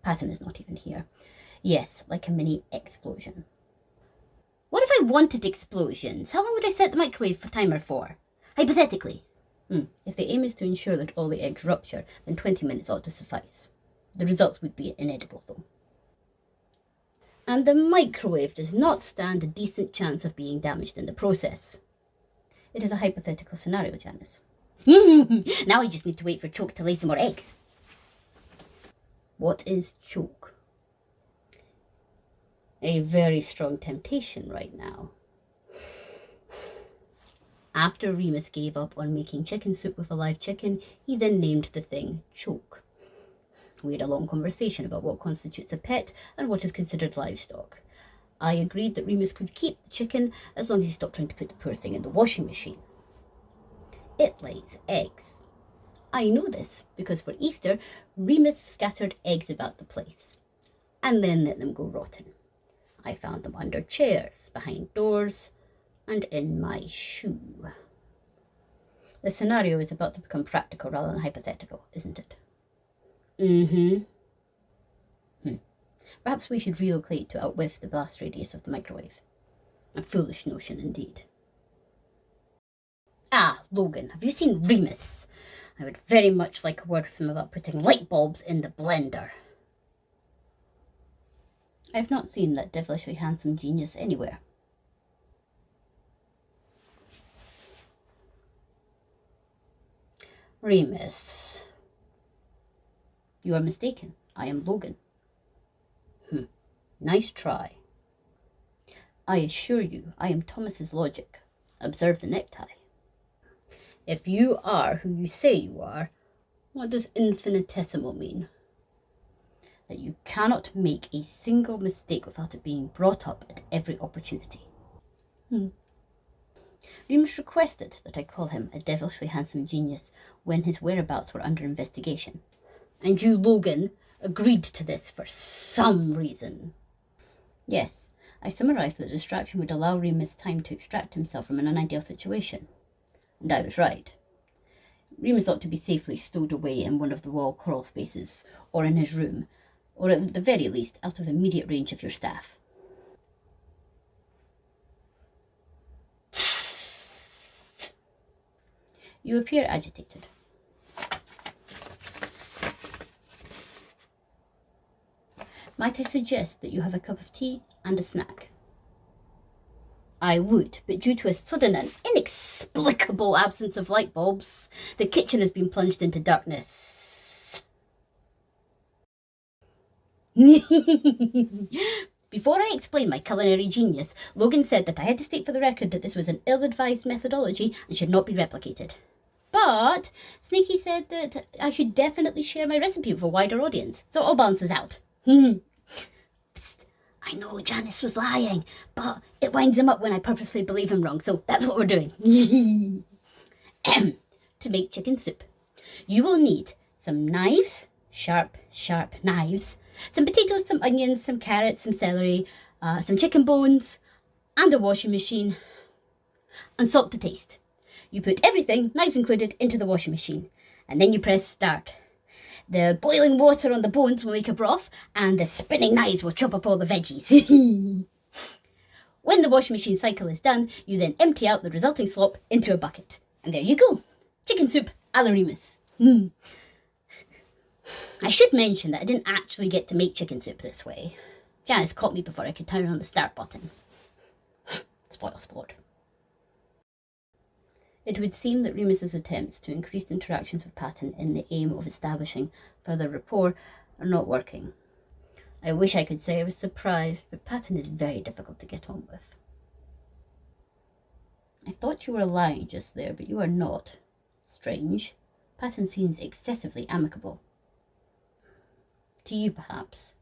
Patton is not even here. Yes, like a mini explosion. What if I wanted explosions? How long would I set the microwave timer for? Hypothetically. If the aim is to ensure that all the eggs rupture, then 20 minutes ought to suffice. The results would be inedible, though. And the microwave does not stand a decent chance of being damaged in the process. It is a hypothetical scenario, Janus. Now I just need to wait for Choke to lay some more eggs. What is Choke? A very strong temptation right now. After Remus gave up on making chicken soup with a live chicken, he then named the thing Choke. We had a long conversation about what constitutes a pet and what is considered livestock. I agreed that Remus could keep the chicken as long as he stopped trying to put the poor thing in the washing machine. It lays eggs. I know this because for Easter, Remus scattered eggs about the place and then let them go rotten. I found them under chairs, behind doors, and in my shoe. The scenario is about to become practical rather than hypothetical, isn't it? Perhaps we should relocate to outwith the blast radius of the microwave. A foolish notion indeed. Ah, Logan, have you seen Remus? I would very much like a word with him about putting light bulbs in the blender. I have not seen that devilishly handsome genius anywhere. Remus. You are mistaken. I am Logan. Nice try. I assure you, I am Thomas's logic. Observe the necktie. If you are who you say you are, what does infinitesimal mean? That you cannot make a single mistake without it being brought up at every opportunity. Remus requested that I call him a devilishly handsome genius when his whereabouts were under investigation. And you, Logan, agreed to this for some reason. Yes, I summarized that the distraction would allow Remus time to extract himself from an unideal situation. And I was right. Remus ought to be safely stowed away in one of the wall crawl spaces, or in his room, or at the very least out of immediate range of your staff. You appear agitated. Might I suggest that you have a cup of tea and a snack? I would, but due to a sudden and inexplicable absence of light bulbs, the kitchen has been plunged into darkness. Before I explain my culinary genius, Logan said that I had to state for the record that this was an ill-advised methodology and should not be replicated. But Sneaky said that I should definitely share my recipe with a wider audience, so it all balances out. Psst, I know Janus was lying, but it winds him up when I purposefully believe him wrong, so that's what we're doing. To make chicken soup, you will need some knives, sharp knives, some potatoes, some onions, some carrots, some celery, some chicken bones, and a washing machine, and salt to taste. You put everything, knives included, into the washing machine, and then you press start. The boiling water on the bones will make a broth, and the spinning knives will chop up all the veggies. When the washing machine cycle is done, you then empty out the resulting slop into a bucket. And there you go. Chicken soup a la Remus. I should mention that I didn't actually get to make chicken soup this way. Janus caught me before I could turn on the start button. Spoil sport. It would seem that Remus's attempts to increase interactions with Patton in the aim of establishing further rapport are not working. I wish I could say I was surprised, but Patton is very difficult to get on with. I thought you were lying just there, but you are not. Strange. Patton seems excessively amicable. To you, perhaps,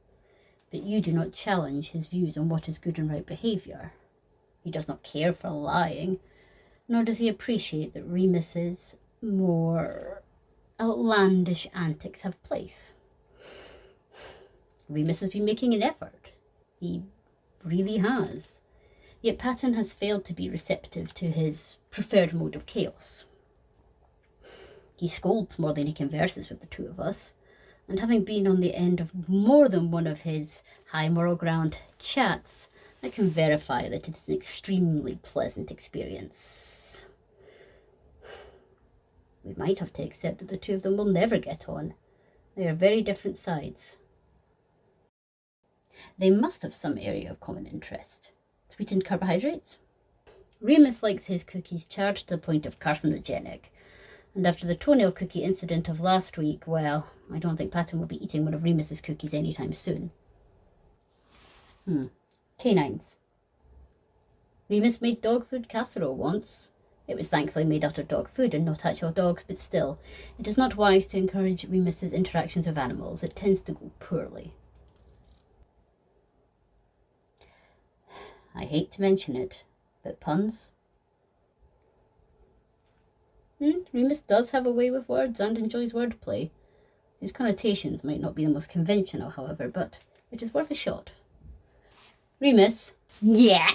but you do not challenge his views on what is good and right behaviour. He does not care for lying, nor does he appreciate that Remus's more outlandish antics have place. Remus has been making an effort. He really has. Yet Patton has failed to be receptive to his preferred mode of chaos. He scolds more than he converses with the two of us, and having been on the end of more than one of his high moral ground chats, I can verify that it is an extremely pleasant experience. We might have to accept that the two of them will never get on. They are very different sides. They must have some area of common interest. Sweetened carbohydrates? Remus likes his cookies charred to the point of carcinogenic, and after the toenail cookie incident of last week, well, I don't think Patton will be eating one of Remus's cookies anytime soon. Canines. Remus made dog food casserole once. It was thankfully made out of dog food and not actual dogs, but still, it is not wise to encourage Remus's interactions with animals. It tends to go poorly. I hate to mention it, but puns? Remus does have a way with words and enjoys wordplay. His connotations might not be the most conventional, however, but it is worth a shot. Remus? Yeah?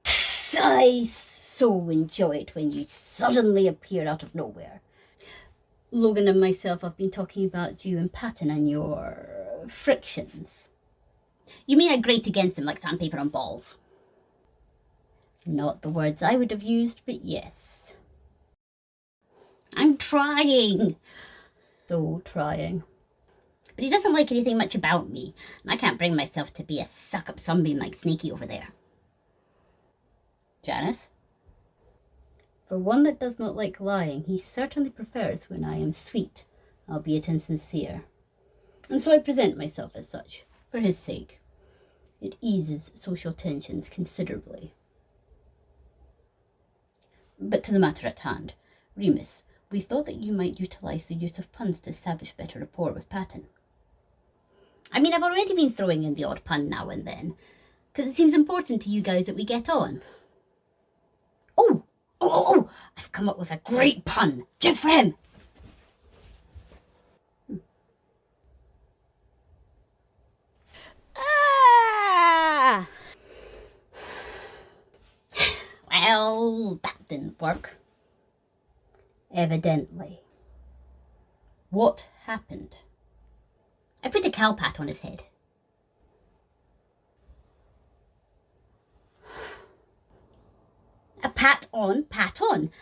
I so enjoy it when you suddenly appear out of nowhere. Logan and myself have been talking about you and Patton and your frictions. You mean I grate against him like sandpaper on balls? Not the words I would have used, but yes. I'm trying. So trying. But he doesn't like anything much about me, and I can't bring myself to be a suck-up sunbeam like Sneaky over there. Janus? For one that does not like lying, he certainly prefers when I am sweet, albeit insincere. And so I present myself as such, for his sake. It eases social tensions considerably. But to the matter at hand, Remus, we thought that you might utilise the use of puns to establish better rapport with Patton. I mean, I've already been throwing in the odd pun now and then, because it seems important to you guys that we get on. Oh, I've come up with a great pun, just for him. Ah! Well, that didn't work. Evidently. What happened? I put a cow pat on his head. A pat on,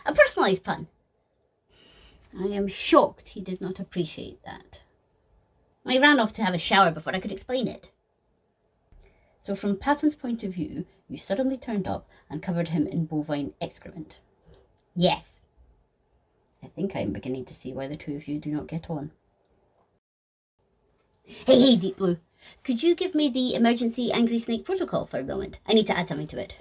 a personalised pun. I am shocked he did not appreciate that. I ran off to have a shower before I could explain it. So from Patton's point of view, you suddenly turned up and covered him in bovine excrement. Yes. I think I am beginning to see why the two of you do not get on. Hey, Deep Blue. Could you give me the emergency angry snake protocol for a moment? I need to add something to it.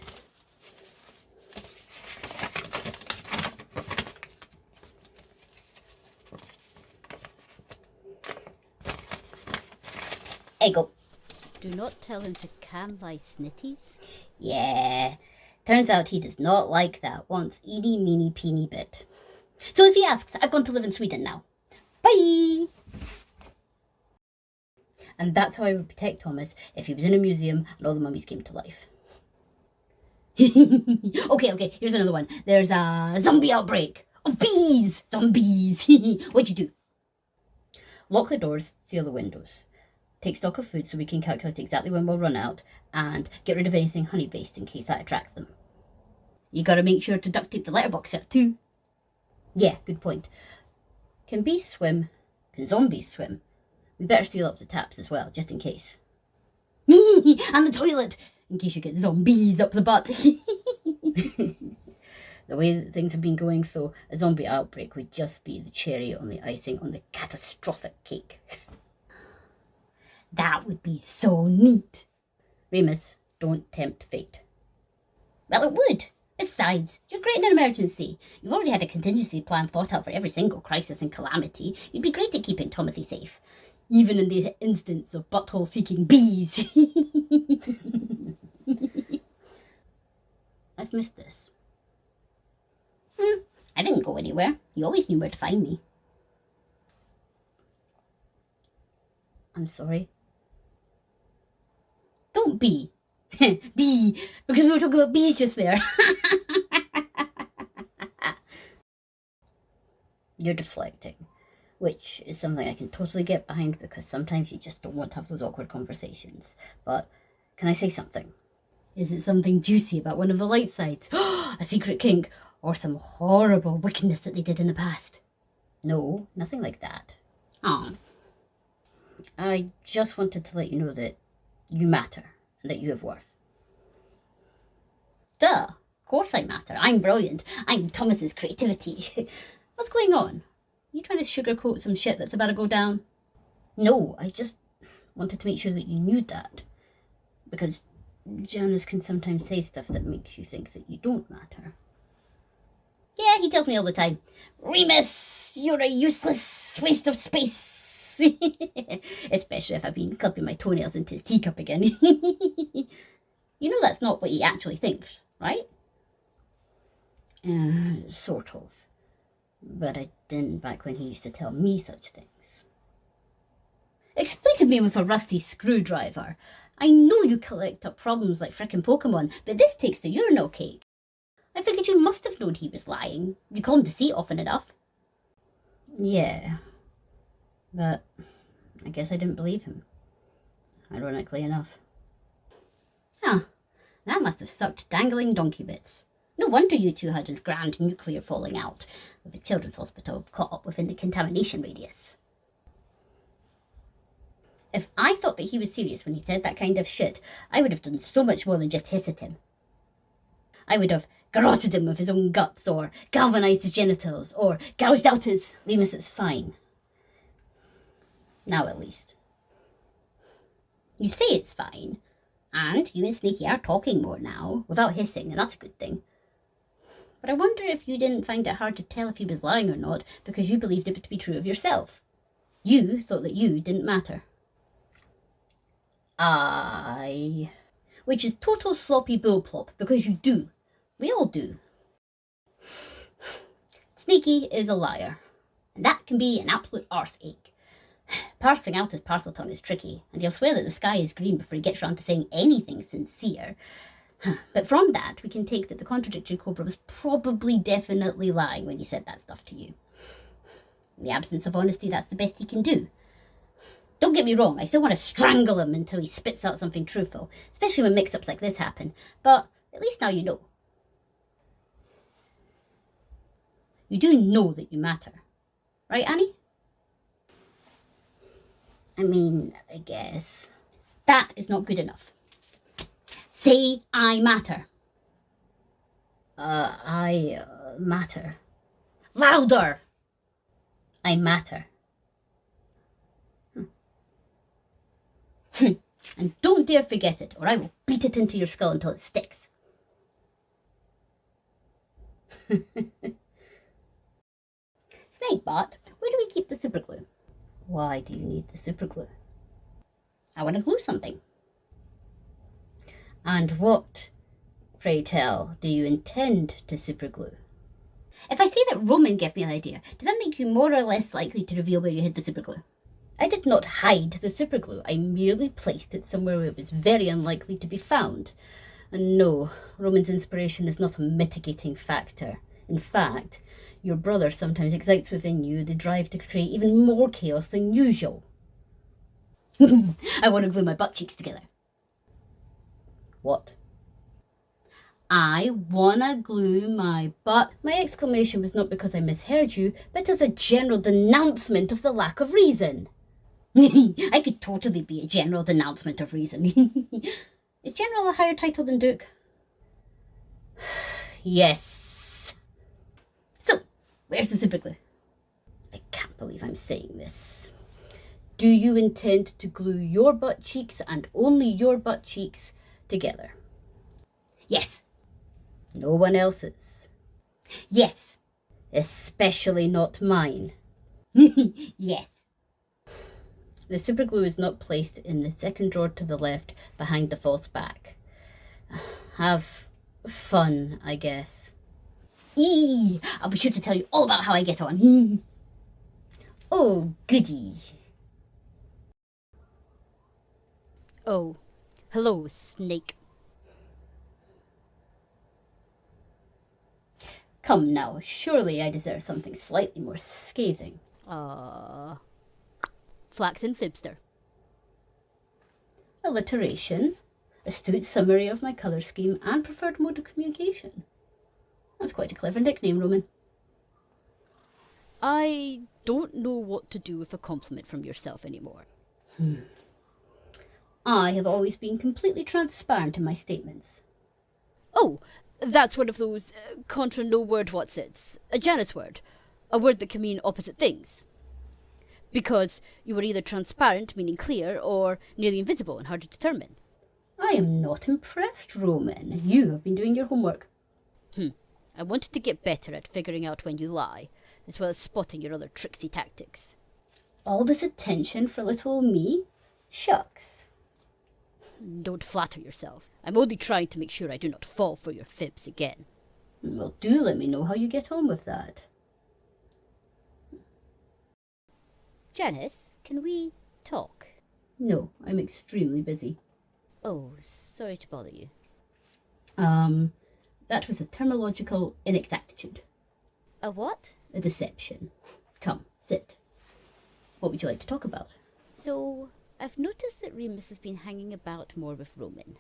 There you go. Do not tell him to calm thy snitties. Yeah, turns out he does not like that once eeny meeny peeny bit. So if he asks, I've gone to live in Sweden now. Bye! And that's how I would protect Thomas if he was in a museum and all the mummies came to life. Okay, here's another one. There's a zombie outbreak of bees! Zombies! What'd you do? Lock the doors, seal the windows. Take stock of food so we can calculate exactly when we'll run out, and get rid of anything honey-based in case that attracts them. You gotta make sure to duct tape the letterbox shut too. Yeah, good point. Can bees swim? Can zombies swim? We better seal up the taps as well, just in case. And the toilet, in case you get zombies up the butt. The way that things have been going, though, a zombie outbreak would just be the cherry on the icing on the catastrophic cake. That would be so neat. Remus, don't tempt fate. Well, it would. Besides, you're great in an emergency. You've already had a contingency plan thought out for every single crisis and calamity. You'd be great at keeping Thomasy safe. Even in the instance of butthole-seeking bees. I've missed this. I didn't go anywhere. You always knew where to find me. I'm sorry. Don't be. Bee. Because we were talking about bees just there. You're deflecting. Which is something I can totally get behind because sometimes you just don't want to have those awkward conversations. But can I say something? Is it something juicy about one of the light sides? A secret kink? Or some horrible wickedness that they did in the past? No, nothing like that. Aw. I just wanted to let you know that you matter and that you have worth. Duh, of course I matter. I'm brilliant. I'm Thomas's creativity. What's going on? Are you trying to sugarcoat some shit that's about to go down? No, I just wanted to make sure that you knew that. Because Janus can sometimes say stuff that makes you think that you don't matter. Yeah, he tells me all the time, Remus, you're a useless waste of space. Especially if I've been clipping my toenails into his teacup again. You know that's not what he actually thinks, right? Sort of. But I didn't back when he used to tell me such things. Explain to me with a rusty screwdriver. I know you collect up problems like frickin' Pokemon, but this takes the urinal cake. I figured you must have known he was lying. You call him deceit often enough. Yeah. But I guess I didn't believe him. Ironically enough. Huh. That must have sucked dangling donkey bits. No wonder you two had a grand nuclear falling out, with the children's hospital caught up within the contamination radius. If I thought that he was serious when he said that kind of shit, I would have done so much more than just hiss at him. I would have garroted him with his own guts, or galvanized his genitals, or gouged out his... Remus, it's fine. Now at least. You say it's fine, and you and Sneaky are talking more now, without hissing, and that's a good thing. But I wonder if you didn't find it hard to tell if he was lying or not, because you believed it to be true of yourself. You thought that you didn't matter. Which is total sloppy bullplop, because you do. We all do. Sneaky is a liar, and that can be an absolute arse-ache. Parsing out his Parseltongue is tricky, and he'll swear that the sky is green before he gets round to saying anything sincere. But from that, we can take that the contradictory Cobra was probably definitely lying when he said that stuff to you. In the absence of honesty, that's the best he can do. Don't get me wrong, I still want to strangle him until he spits out something truthful, especially when mix-ups like this happen, but at least now you know. You do know that you matter. Right, Annie? I mean, I guess. That is not good enough. Say, I matter. I matter. Louder! I matter. And don't dare forget it, or I will beat it into your skull until it sticks. Snakebot, where do we keep the superglue? Why do you need the superglue? I want to glue something. And what, pray tell, do you intend to superglue? If I say that Roman gave me an idea, does that make you more or less likely to reveal where you hid the superglue? I did not hide the superglue. I merely placed it somewhere where it was very unlikely to be found. And no, Roman's inspiration is not a mitigating factor. In fact, your brother sometimes excites within you the drive to create even more chaos than usual. I want to glue my butt cheeks together. What? I wanna glue my butt. My exclamation was not because I misheard you, but as a general denouncement of the lack of reason. I could totally be a general denouncement of reason. Is general a higher title than duke? Yes. So, where's the superglue? I can't believe I'm saying this. Do you intend to glue your butt cheeks and only your butt cheeks together? Yes. No one else's. Yes. Especially not mine. Yes. The superglue is not placed in the second drawer to the left behind the false back. Have fun, I guess. I'll be sure to tell you all about how I get on. Oh, goody. Oh, hello, snake. Come now, surely I deserve something slightly more scathing. Flaxen fibster. Alliteration, astute summary of my colour scheme, and preferred mode of communication. That's quite a clever nickname, Roman. I don't know what to do with a compliment from yourself anymore. I have always been completely transparent in my statements. Oh, that's one of those contra no word what's-its. A Janus word. A word that can mean opposite things. Because you were either transparent, meaning clear, or nearly invisible and hard to determine. I am not impressed, Roman. You have been doing your homework. I wanted to get better at figuring out when you lie, as well as spotting your other tricksy tactics. All this attention for little old me? Shucks. Don't flatter yourself. I'm only trying to make sure I do not fall for your fibs again. Well, do let me know how you get on with that. Janus, can we talk? No, I'm extremely busy. Oh, sorry to bother you. That was a terminological inexactitude. A what? A deception. Come, sit. What would you like to talk about? So, I've noticed that Remus has been hanging about more with Roman.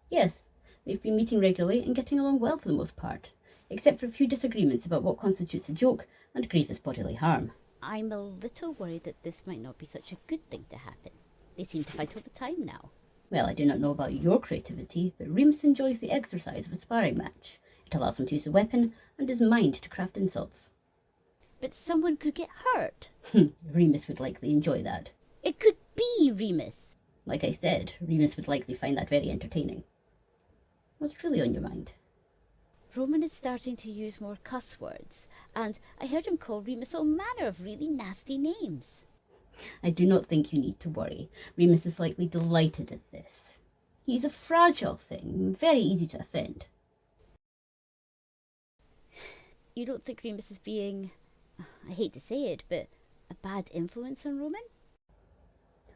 Yes, they've been meeting regularly and getting along well for the most part, except for a few disagreements about what constitutes a joke and grievous bodily harm. I'm a little worried that this might not be such a good thing to happen. They seem to fight all the time now. Well, I do not know about your creativity, but Remus enjoys the exercise of a sparring match. It allows him to use a weapon and his mind to craft insults. But someone could get hurt. Remus would likely enjoy that. It could be Remus. Like I said, Remus would likely find that very entertaining. What's truly on your mind? Roman is starting to use more cuss words, and I heard him call Remus all manner of really nasty names. I do not think you need to worry. Remus is likely delighted at this. He's a fragile thing, very easy to offend. You don't think Remus is being, I hate to say it, but a bad influence on Roman?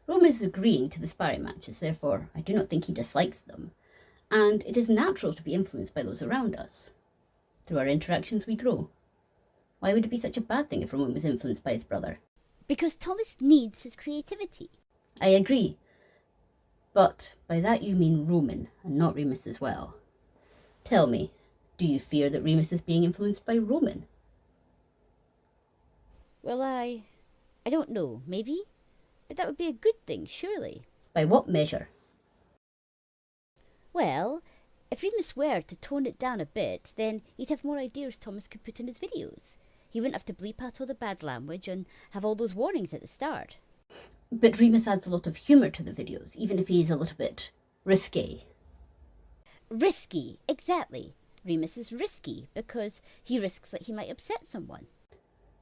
Roman is agreeing to the sparring matches, therefore I do not think he dislikes them. And it is natural to be influenced by those around us. Through our interactions we grow. Why would it be such a bad thing if Roman was influenced by his brother? Because Thomas needs his creativity. I agree. But by that you mean Roman, and not Remus as well. Tell me, do you fear that Remus is being influenced by Roman? Well, I don't know, maybe? But that would be a good thing, surely. By what measure? Well, if Remus were to tone it down a bit, then he'd have more ideas Thomas could put in his videos. He wouldn't have to bleep out all the bad language and have all those warnings at the start. But Remus adds a lot of humour to the videos, even if he's a little bit risque. Risky, exactly. Remus is risky because he risks that he might upset someone.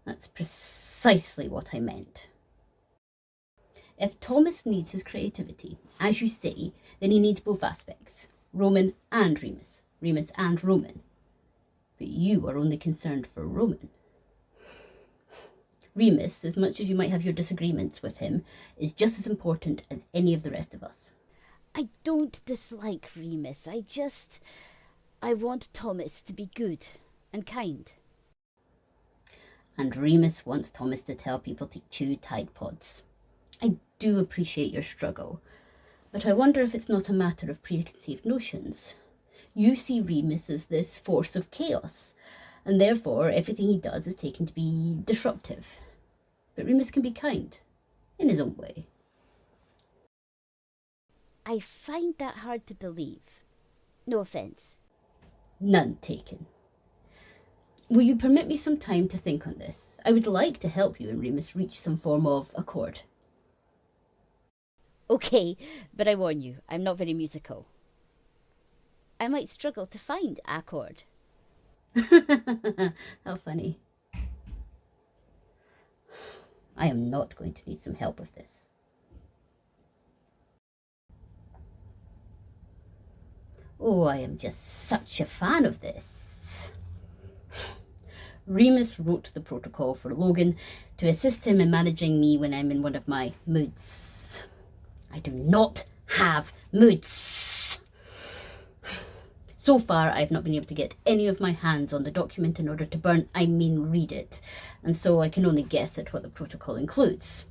That's precisely what I meant. If Thomas needs his creativity, as you say, then he needs both aspects, Roman and Remus, Remus and Roman. But you are only concerned for Roman. Remus, as much as you might have your disagreements with him, is just as important as any of the rest of us. I don't dislike Remus, I want Thomas to be good and kind. And Remus wants Thomas to tell people to chew Tide Pods. I do appreciate your struggle, but I wonder if it's not a matter of preconceived notions. You see Remus as this force of chaos, and therefore everything he does is taken to be disruptive. But Remus can be kind, in his own way. I find that hard to believe. No offence. None taken. Will you permit me some time to think on this? I would like to help you and Remus reach some form of accord. Okay, but I warn you, I'm not very musical. I might struggle to find a chord. How funny. I am not going to need some help with this. Oh, I am just such a fan of this. Remus wrote the protocol for Logan to assist him in managing me when I'm in one of my moods. I do not have moods. So far, I've not been able to get any of my hands on the document in order to read it, and so I can only guess at what the protocol includes.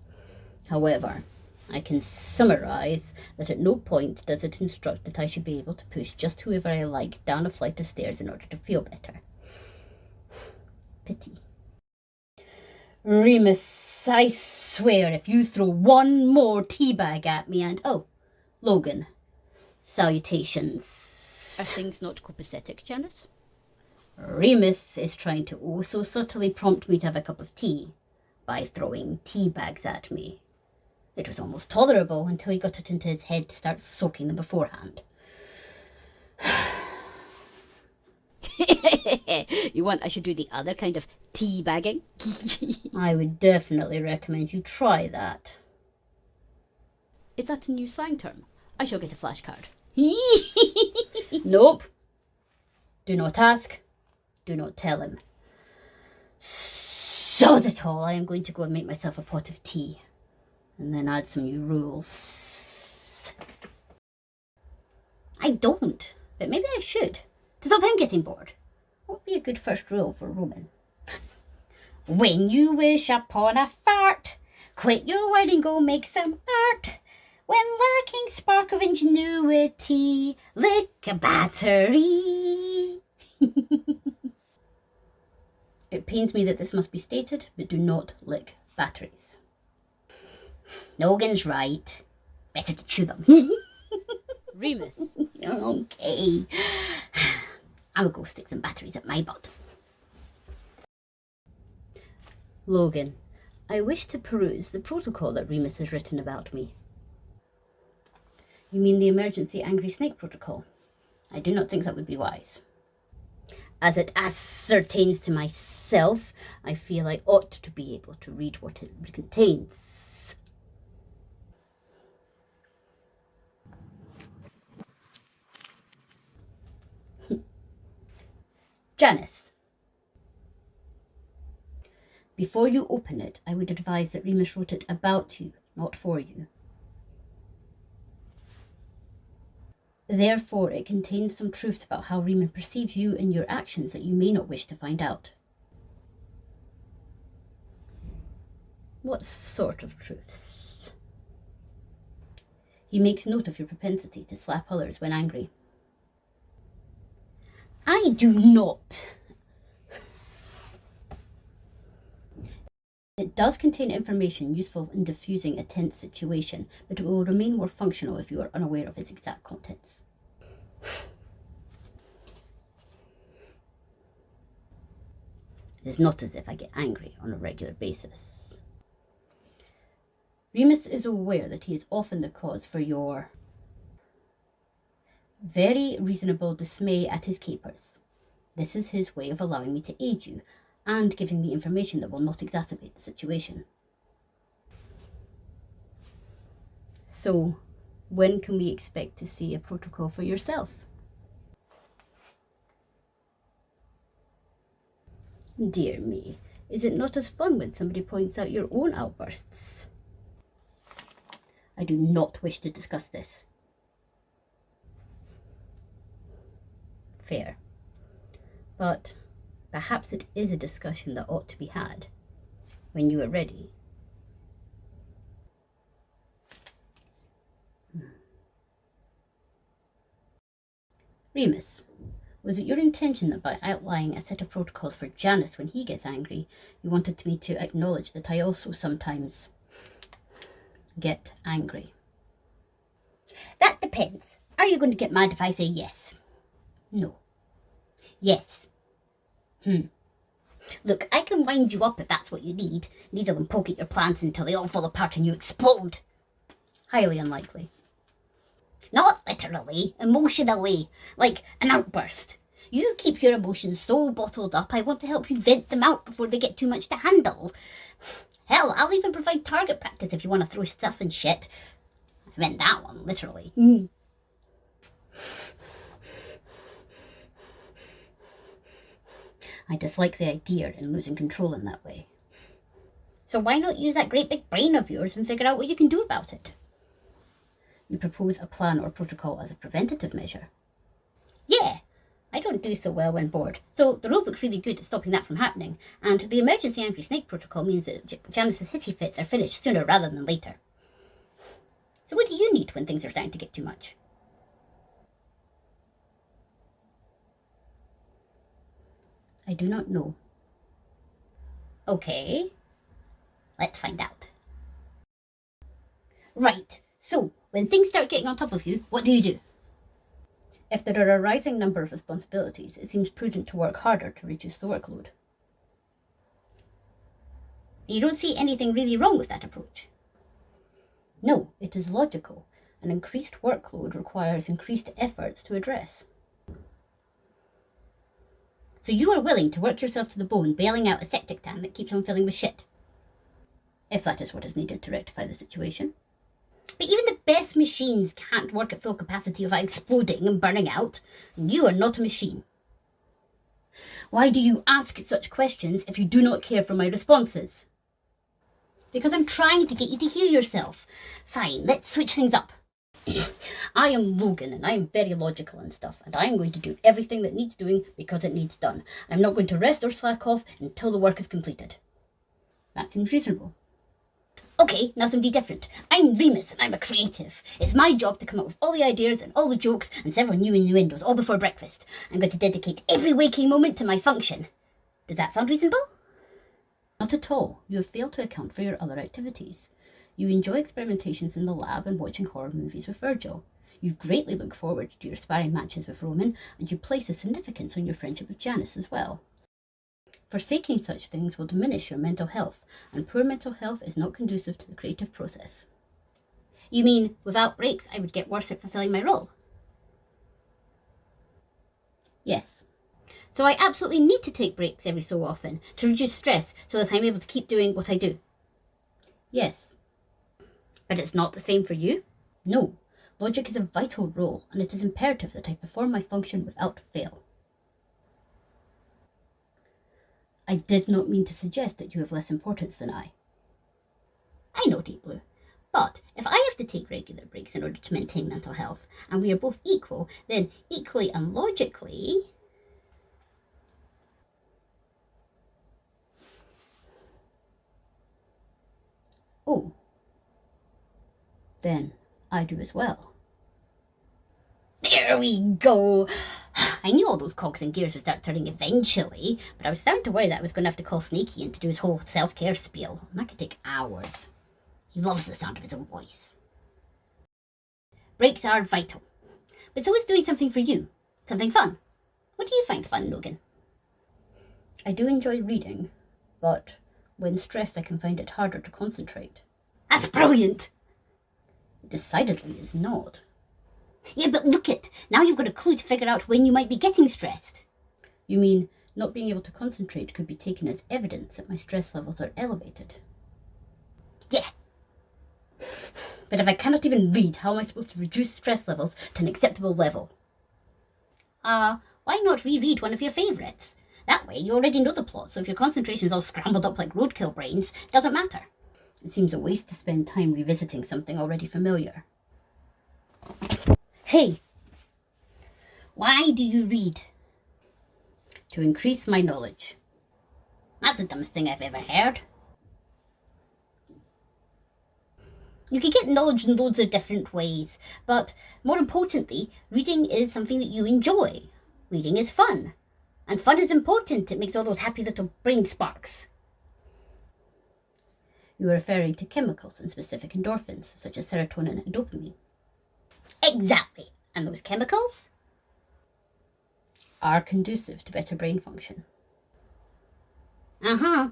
However, I can summarise that at no point does it instruct that I should be able to push just whoever I like down a flight of stairs in order to feel better. Pity. Remus, I swear if you throw one more teabag at me and... Oh, Logan. Salutations. Are things not copacetic, Janus? Remus is trying to oh so subtly prompt me to have a cup of tea by throwing tea bags at me. It was almost tolerable until he got it into his head to start soaking them beforehand. You want I should do the other kind of tea bagging? I would definitely recommend you try that. Is that a new slang term? I shall get a flashcard. Nope. Do not ask. Do not tell him. Sod it all, I am going to go and make myself a pot of tea. And then add some new rules. I don't, but maybe I should. To stop him getting bored. What would be a good first rule for Roman? When you wish upon a fart, quit your word and go make some art. When lacking spark of ingenuity, lick a battery. It pains me that this must be stated, but do not lick batteries. Logan's right. Better to chew them. Remus. Okay. I'll go stick some batteries up my butt. Logan, I wish to peruse the protocol that Remus has written about me. You mean the emergency angry snake protocol? I do not think that would be wise. As it ascertains to myself, I feel I ought to be able to read what it contains. Janus. Before you open it, I would advise that Remus wrote it about you, not for you. Therefore, it contains some truths about how Remus perceives you and your actions that you may not wish to find out. What sort of truths? He makes note of your propensity to slap others when angry. I do not. It does contain information useful in diffusing a tense situation, but it will remain more functional if you are unaware of its exact contents. It is not as if I get angry on a regular basis. Remus is aware that he is often the cause for your very reasonable dismay at his capers. This is his way of allowing me to aid you and giving me information that will not exacerbate the situation. So, when can we expect to see a protocol for yourself? Dear me, is it not as fun when somebody points out your own outbursts? I do not wish to discuss this. Fair. But perhaps it is a discussion that ought to be had when you are ready. Remus, was it your intention that by outlining a set of protocols for Janus when he gets angry, you wanted me to acknowledge that I also sometimes get angry? That depends. Are you going to get mad if I say yes? No. Yes. Look, I can wind you up if that's what you need. Needle and poke at your plans until they all fall apart and you explode. Highly unlikely. Not literally, emotionally, like an outburst. You keep your emotions so bottled up, I want to help you vent them out before they get too much to handle. Hell, I'll even provide target practice if you want to throw stuff and shit. I meant that one, literally. I dislike the idea in losing control in that way. So why not use that great big brain of yours and figure out what you can do about it? You propose a plan or protocol as a preventative measure. Yeah, I don't do so well when bored, so the rulebook's really good at stopping that from happening, and the emergency angry snake protocol means that Janus's hissy fits are finished sooner rather than later. So what do you need when things are starting to get too much? I do not know. Okay, let's find out. Right, so when things start getting on top of you, what do you do? If there are a rising number of responsibilities, it seems prudent to work harder to reduce the workload. You don't see anything really wrong with that approach? No, it is logical. An increased workload requires increased efforts to address. So you are willing to work yourself to the bone bailing out a septic tank that keeps on filling with shit? If that is what is needed to rectify the situation. But even the best machines can't work at full capacity without exploding and burning out, and you are not a machine. Why do you ask such questions if you do not care for my responses? Because I'm trying to get you to hear yourself. Fine, let's switch things up. I am Logan, and I am very logical and stuff, and I am going to do everything that needs doing because it needs done. I'm not going to rest or slack off until the work is completed. That seems reasonable. Okay, now somebody different. I'm Remus and I'm a creative. It's my job to come up with all the ideas and all the jokes and several new innuendos all before breakfast. I'm going to dedicate every waking moment to my function. Does that sound reasonable? Not at all. You have failed to account for your other activities. You enjoy experimentations in the lab and watching horror movies with Virgil. You greatly look forward to your sparring matches with Roman, and you place a significance on your friendship with Janus as well. Forsaking such things will diminish your mental health, and poor mental health is not conducive to the creative process. You mean, without breaks, I would get worse at fulfilling my role? Yes. So I absolutely need to take breaks every so often to reduce stress so that I'm able to keep doing what I do? Yes. But it's not the same for you? No. Logic is a vital role, and it is imperative that I perform my function without fail. I did not mean to suggest that you have less importance than I. I know, Deep Blue. But if I have to take regular breaks in order to maintain mental health, and we are both equal, then equally and logically... Oh. Then I do as well. There we go! I knew all those cogs and gears would start turning eventually, but I was starting to worry that I was going to have to call Snakey in to do his whole self-care spiel. And that could take hours. He loves the sound of his own voice. Breaks are vital. But so is doing something for you. Something fun. What do you find fun, Logan? I do enjoy reading, but when stressed I can find it harder to concentrate. That's brilliant. It decidedly is not. Yeah, but look it. Now you've got a clue to figure out when you might be getting stressed. You mean not being able to concentrate could be taken as evidence that my stress levels are elevated? Yeah. But if I cannot even read, how am I supposed to reduce stress levels to an acceptable level? Why not reread one of your favourites? That way you already know the plot, so if your concentration's all scrambled up like roadkill brains, it doesn't matter. It seems a waste to spend time revisiting something already familiar. Hey! Why do you read? To increase my knowledge. That's the dumbest thing I've ever heard. You can get knowledge in loads of different ways, but more importantly, reading is something that you enjoy. Reading is fun. And fun is important. It makes all those happy little brain sparks. You are referring to chemicals and specific endorphins, such as serotonin and dopamine. Exactly. And those chemicals are conducive to better brain function. Uh-huh.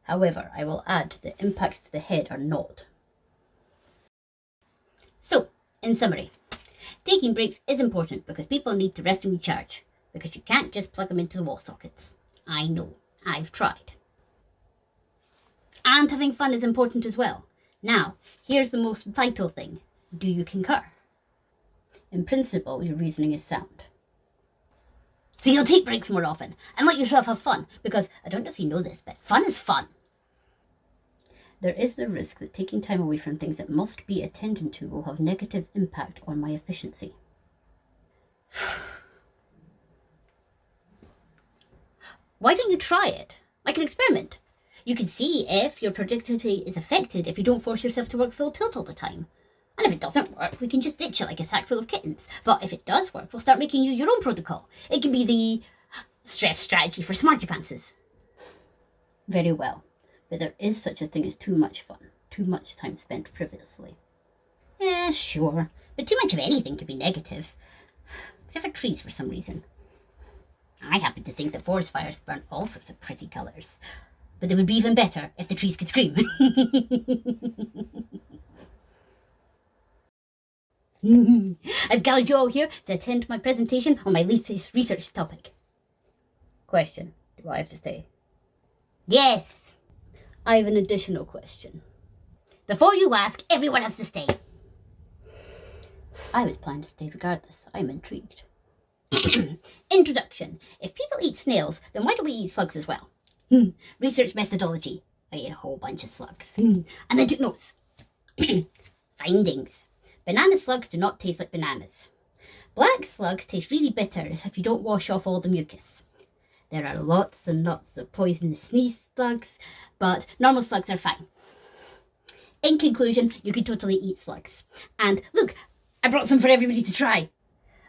However, I will add that impacts to the head are not. So, in summary, taking breaks is important because people need to rest and recharge, because you can't just plug them into the wall sockets. I know, I've tried. And having fun is important as well. Now, here's the most vital thing. Do you concur? In principle, your reasoning is sound. So you'll take breaks more often and let yourself have fun, because I don't know if you know this, but fun is fun. There is the risk that taking time away from things that must be attended to will have negative impact on my efficiency. Why don't you try it? Like an experiment. You can see if your productivity is affected if you don't force yourself to work full tilt all the time. And if it doesn't work, we can just ditch it like a sack full of kittens. But if it does work, we'll start making you your own protocol. It can be the stress strategy for smarty pantses. Very well. But there is such a thing as too much fun. Too much time spent frivolously. Sure. But too much of anything could be negative. Except for trees for some reason. I happen to think that forest fires burn all sorts of pretty colours. But they would be even better if the trees could scream. I've gathered you all here to attend my presentation on my latest research topic. Question. Do I have to stay? Yes. I have an additional question. Before you ask, everyone has to stay. I was planning to stay regardless. I'm intrigued. Introduction. If people eat snails, then why don't we eat slugs as well? Research methodology. I ate a whole bunch of slugs. And I took notes. Findings. Banana slugs do not taste like bananas. Black slugs taste really bitter if you don't wash off all the mucus. There are lots and lots of poisonous sneeze slugs, but normal slugs are fine. In conclusion, you could totally eat slugs. And look, I brought some for everybody to try.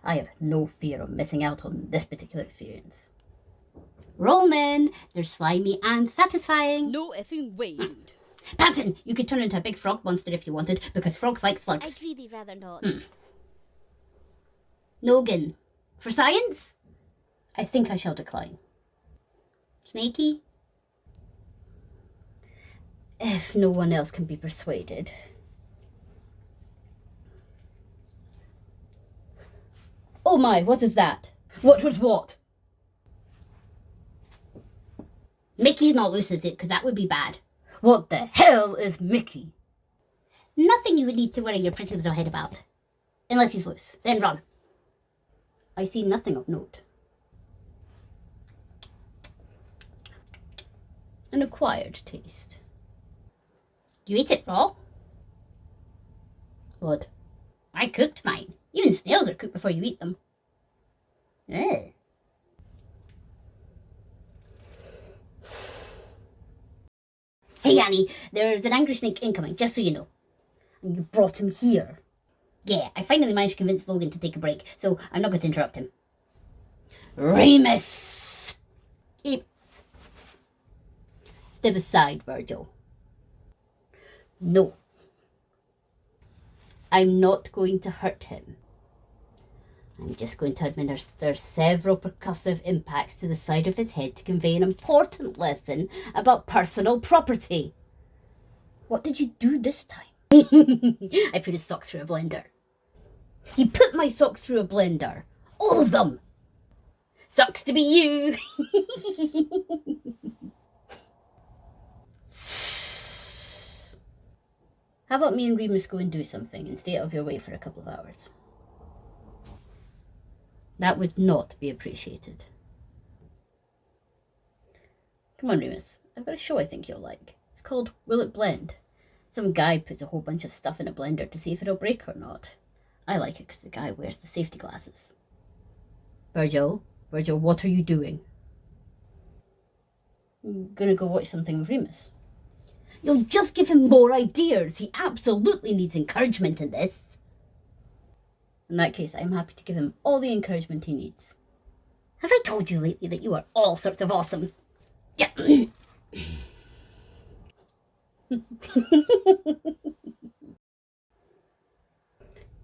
I have no fear of missing out on this particular experience. Roman, they're slimy and satisfying. No effing way, dude. Patton, you could turn into a big frog monster if you wanted, because frogs like slugs. I'd really rather not. Noggin, for science? I think I shall decline. Snaky? If no one else can be persuaded. Oh my, what is that? What? Mickey's not loose, is it? Because that would be bad. What the hell is Mickey? Nothing you would need to worry your pretty little head about. Unless he's loose. Then run. I see nothing of note. An acquired taste. You eat it raw? What? I cooked mine. Even snails are cooked before you eat them. Ugh. Hey Annie, there's an angry snake incoming, just so you know. And you brought him here. Yeah, I finally managed to convince Logan to take a break, so I'm not going to interrupt him. Remus! Step aside, Virgil. No. I'm not going to hurt him. I'm just going to administer several percussive impacts to the side of his head to convey an important lesson about personal property. What did you do this time? I put his sock through a blender. He put my socks through a blender. All of them! Sucks to be you! How about me and Remus go and do something and stay out of your way for a couple of hours? That would not be appreciated. Come on, Remus. I've got a show I think you'll like. It's called Will It Blend? Some guy puts a whole bunch of stuff in a blender to see if it'll break or not. I like it because the guy wears the safety glasses. Virgil, what are you doing? I'm gonna go watch something with Remus. You'll just give him more ideas. He absolutely needs encouragement in this. In that case, I'm happy to give him all the encouragement he needs. Have I told you lately that you are all sorts of awesome? Yeah.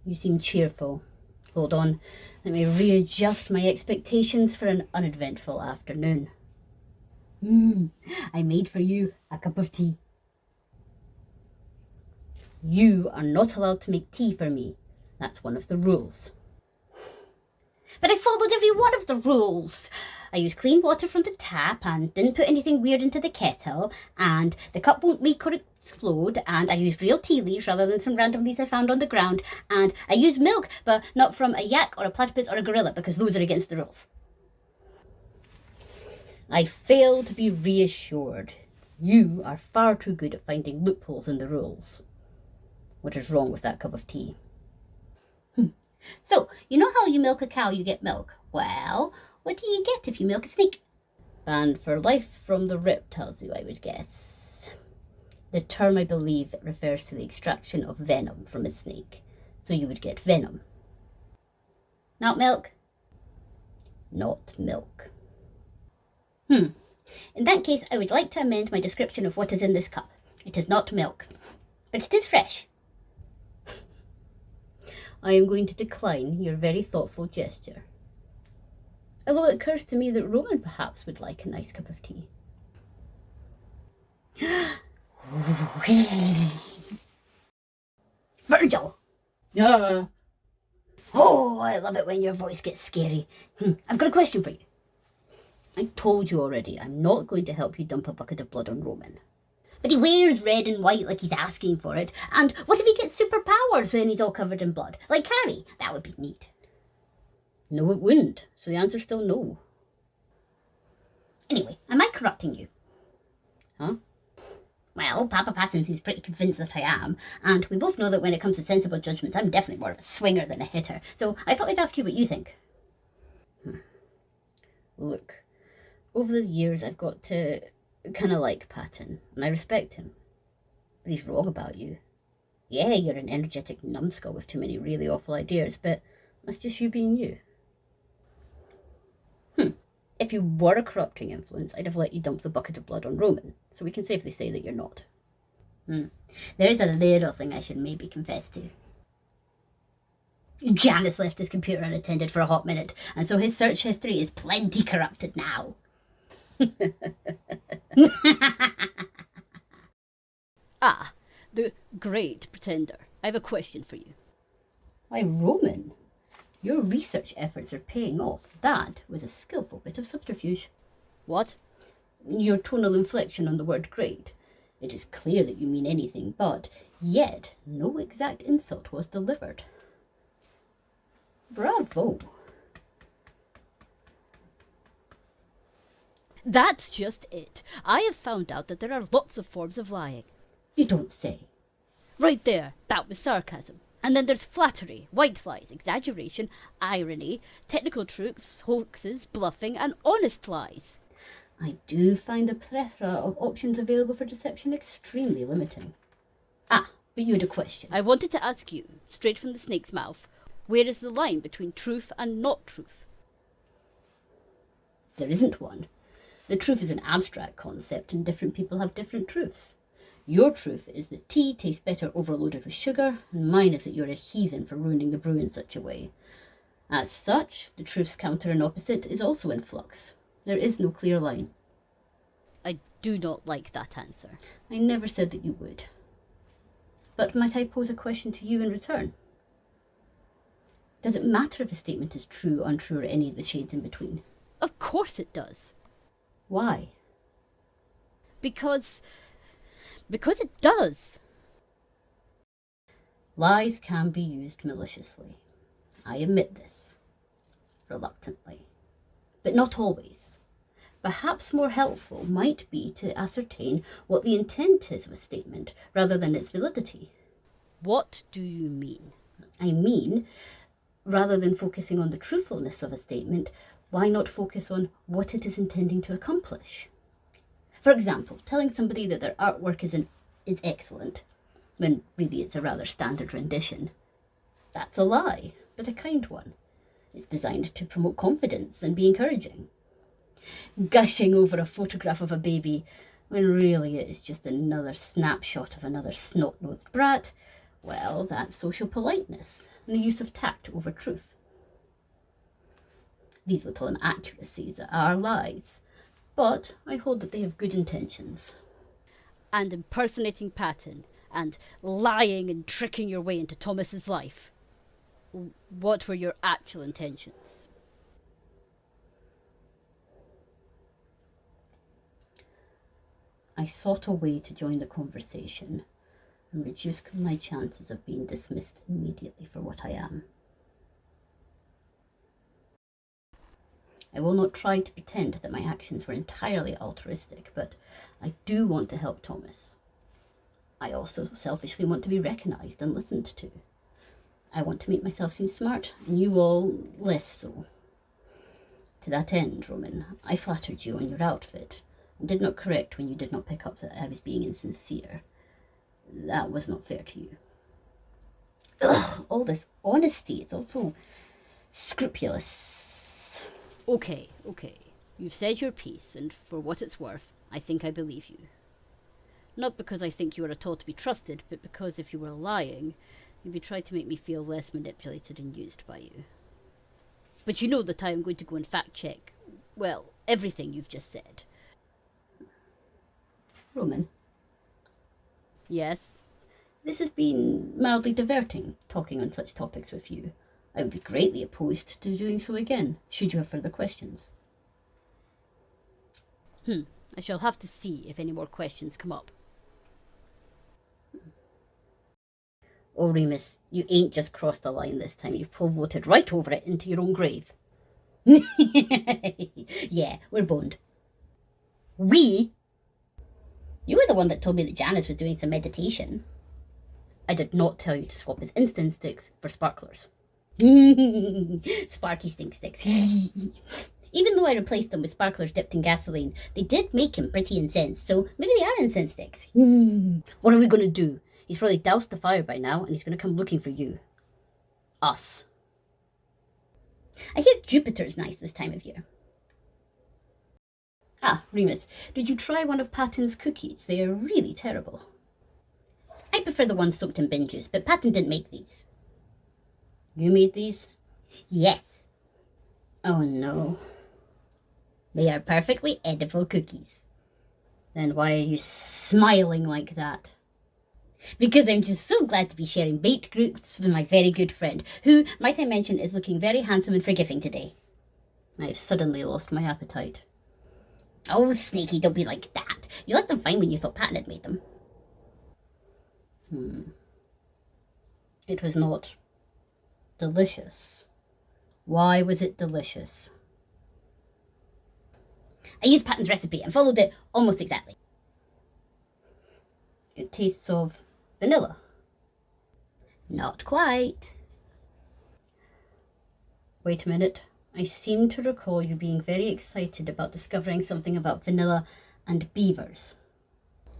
You seem cheerful. Hold on, let me readjust my expectations for an uneventful afternoon. I made for you a cup of tea. You are not allowed to make tea for me. That's one of the rules. But I followed every one of the rules. I used clean water from the tap and didn't put anything weird into the kettle, and the cup won't leak or explode, and I used real tea leaves rather than some random leaves I found on the ground, and I used milk, but not from a yak or a platypus or a gorilla, because those are against the rules. I fail to be reassured. You are far too good at finding loopholes in the rules. What is wrong with that cup of tea? So, you know how you milk a cow, you get milk? Well, what do you get if you milk a snake? Banned for life from the reptiles, I would guess. The term, I believe, refers to the extraction of venom from a snake. So you would get venom. Not milk? Not milk. In that case, I would like to amend my description of what is in this cup. It is not milk, but it is fresh. I am going to decline your very thoughtful gesture. Although it occurs to me that Roman perhaps would like a nice cup of tea. Virgil! Yeah. Oh, I love it when your voice gets scary. I've got a question for you. I told you already, I'm not going to help you dump a bucket of blood on Roman. But he wears red and white like he's asking for it. And what if he gets superpowers when he's all covered in blood? Like Carrie? That would be neat. No, it wouldn't. So the answer's still no. Anyway, am I corrupting you? Huh? Well, Papa Patton seems pretty convinced that I am. And we both know that when it comes to sensible judgments, I'm definitely more of a swinger than a hitter. So I thought I'd ask you what you think. Look, over the years I've got to kind of like Patton, and I respect him. But he's wrong about you. Yeah, you're an energetic numbskull with too many really awful ideas, but that's just you being you. If you were a corrupting influence, I'd have let you dump the bucket of blood on Roman, so we can safely say that you're not. There is a little thing I should maybe confess to. Janus left his computer unattended for a hot minute, and so his search history is plenty corrupted now. Ah, the great pretender. I have a question for you. Why, Roman, your research efforts are paying off. That was a skillful bit of subterfuge. What? Your tonal inflection on the word great. It is clear that you mean anything but, yet no exact insult was delivered. Bravo. That's just it. I have found out that there are lots of forms of lying. You don't say. Right there, that was sarcasm. And then there's flattery, white lies, exaggeration, irony, technical truths, hoaxes, bluffing, and honest lies. I do find the plethora of options available for deception extremely limiting. Ah, but you had a question. I wanted to ask you, straight from the snake's mouth, where is the line between truth and not truth? There isn't one. The truth is an abstract concept and different people have different truths. Your truth is that tea tastes better overloaded with sugar, and mine is that you're a heathen for ruining the brew in such a way. As such, the truth's counter and opposite is also in flux. There is no clear line. I do not like that answer. I never said that you would. But might I pose a question to you in return? Does it matter if a statement is true, untrue, or any of the shades in between? Of course it does. Why? Because it does. Lies can be used maliciously. I admit this, reluctantly. But not always. Perhaps more helpful might be to ascertain what the intent is of a statement, rather than its validity. What do you mean? I mean, rather than focusing on the truthfulness of a statement, why not focus on what it is intending to accomplish? For example, telling somebody that their artwork is excellent, when really it's a rather standard rendition. That's a lie, but a kind one. It's designed to promote confidence and be encouraging. Gushing over a photograph of a baby, when really it is just another snapshot of another snot-nosed brat, well, that's social politeness and the use of tact over truth. These little inaccuracies are lies, but I hold that they have good intentions. And impersonating Patton, and lying and tricking your way into Thomas's life. What were your actual intentions? I sought a way to join the conversation and reduce my chances of being dismissed immediately for what I am. I will not try to pretend that my actions were entirely altruistic, but I do want to help Thomas. I also selfishly want to be recognised and listened to. I want to make myself seem smart, and you all less so. To that end, Roman, I flattered you on your outfit, and did not correct when you did not pick up that I was being insincere. That was not fair to you. Ugh, all this honesty is also scrupulous. Okay. You've said your piece, and for what it's worth, I think I believe you. Not because I think you are at all to be trusted, but because if you were lying, you'd be trying to make me feel less manipulated and used by you. But you know that I am going to go and fact-check, well, everything you've just said. Roman? Yes? This has been mildly diverting, talking on such topics with you. I would be greatly opposed to doing so again, should you have further questions. I shall have to see if any more questions come up. Oh, Remus, you ain't just crossed the line this time. You've pole-vaulted right over it into your own grave. Yeah, we're boned. We? You were the one that told me that Janus was doing some meditation. I did not tell you to swap his incense sticks for sparklers. Sparky stink sticks. Even though I replaced them with sparklers dipped in gasoline, they did make him pretty incensed, so maybe they are incense sticks. What are we going to do? He's probably doused the fire by now, and he's going to come looking for you. Us. I hear Jupiter's nice this time of year. Ah, Remus, did you try one of Patton's cookies? They are really terrible. I prefer the ones soaked in bin juice, but Patton didn't make these. You made these? Yes. Oh no. They are perfectly edible cookies. Then why are you smiling like that? Because I'm just so glad to be sharing baked goods with my very good friend, who, might I mention, is looking very handsome and forgiving today. I've suddenly lost my appetite. Oh, Snaky, don't be like that. You liked them fine when you thought Patton had made them. It was not delicious. Why was it delicious? I used Patton's recipe and followed it almost exactly. It tastes of vanilla. Not quite. Wait a minute. I seem to recall you being very excited about discovering something about vanilla and beavers.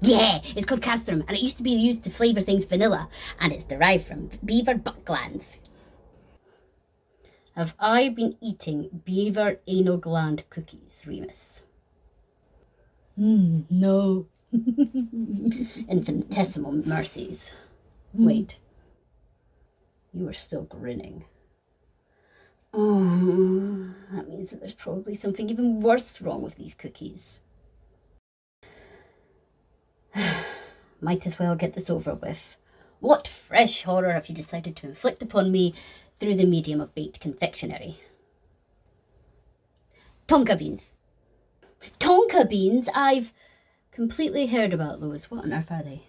Yeah, it's called castrum, and it used to be used to flavour things vanilla, and it's derived from beaver butt glands. Have I been eating beaver anal gland cookies, Remus? No. Infinitesimal mercies. Wait. You are still grinning. Oh, that means that there's probably something even worse wrong with these cookies. Might as well get this over with. What fresh horror have you decided to inflict upon me through the medium of baked confectionery? Tonka beans. Tonka beans? I've completely heard about those. What on earth are they?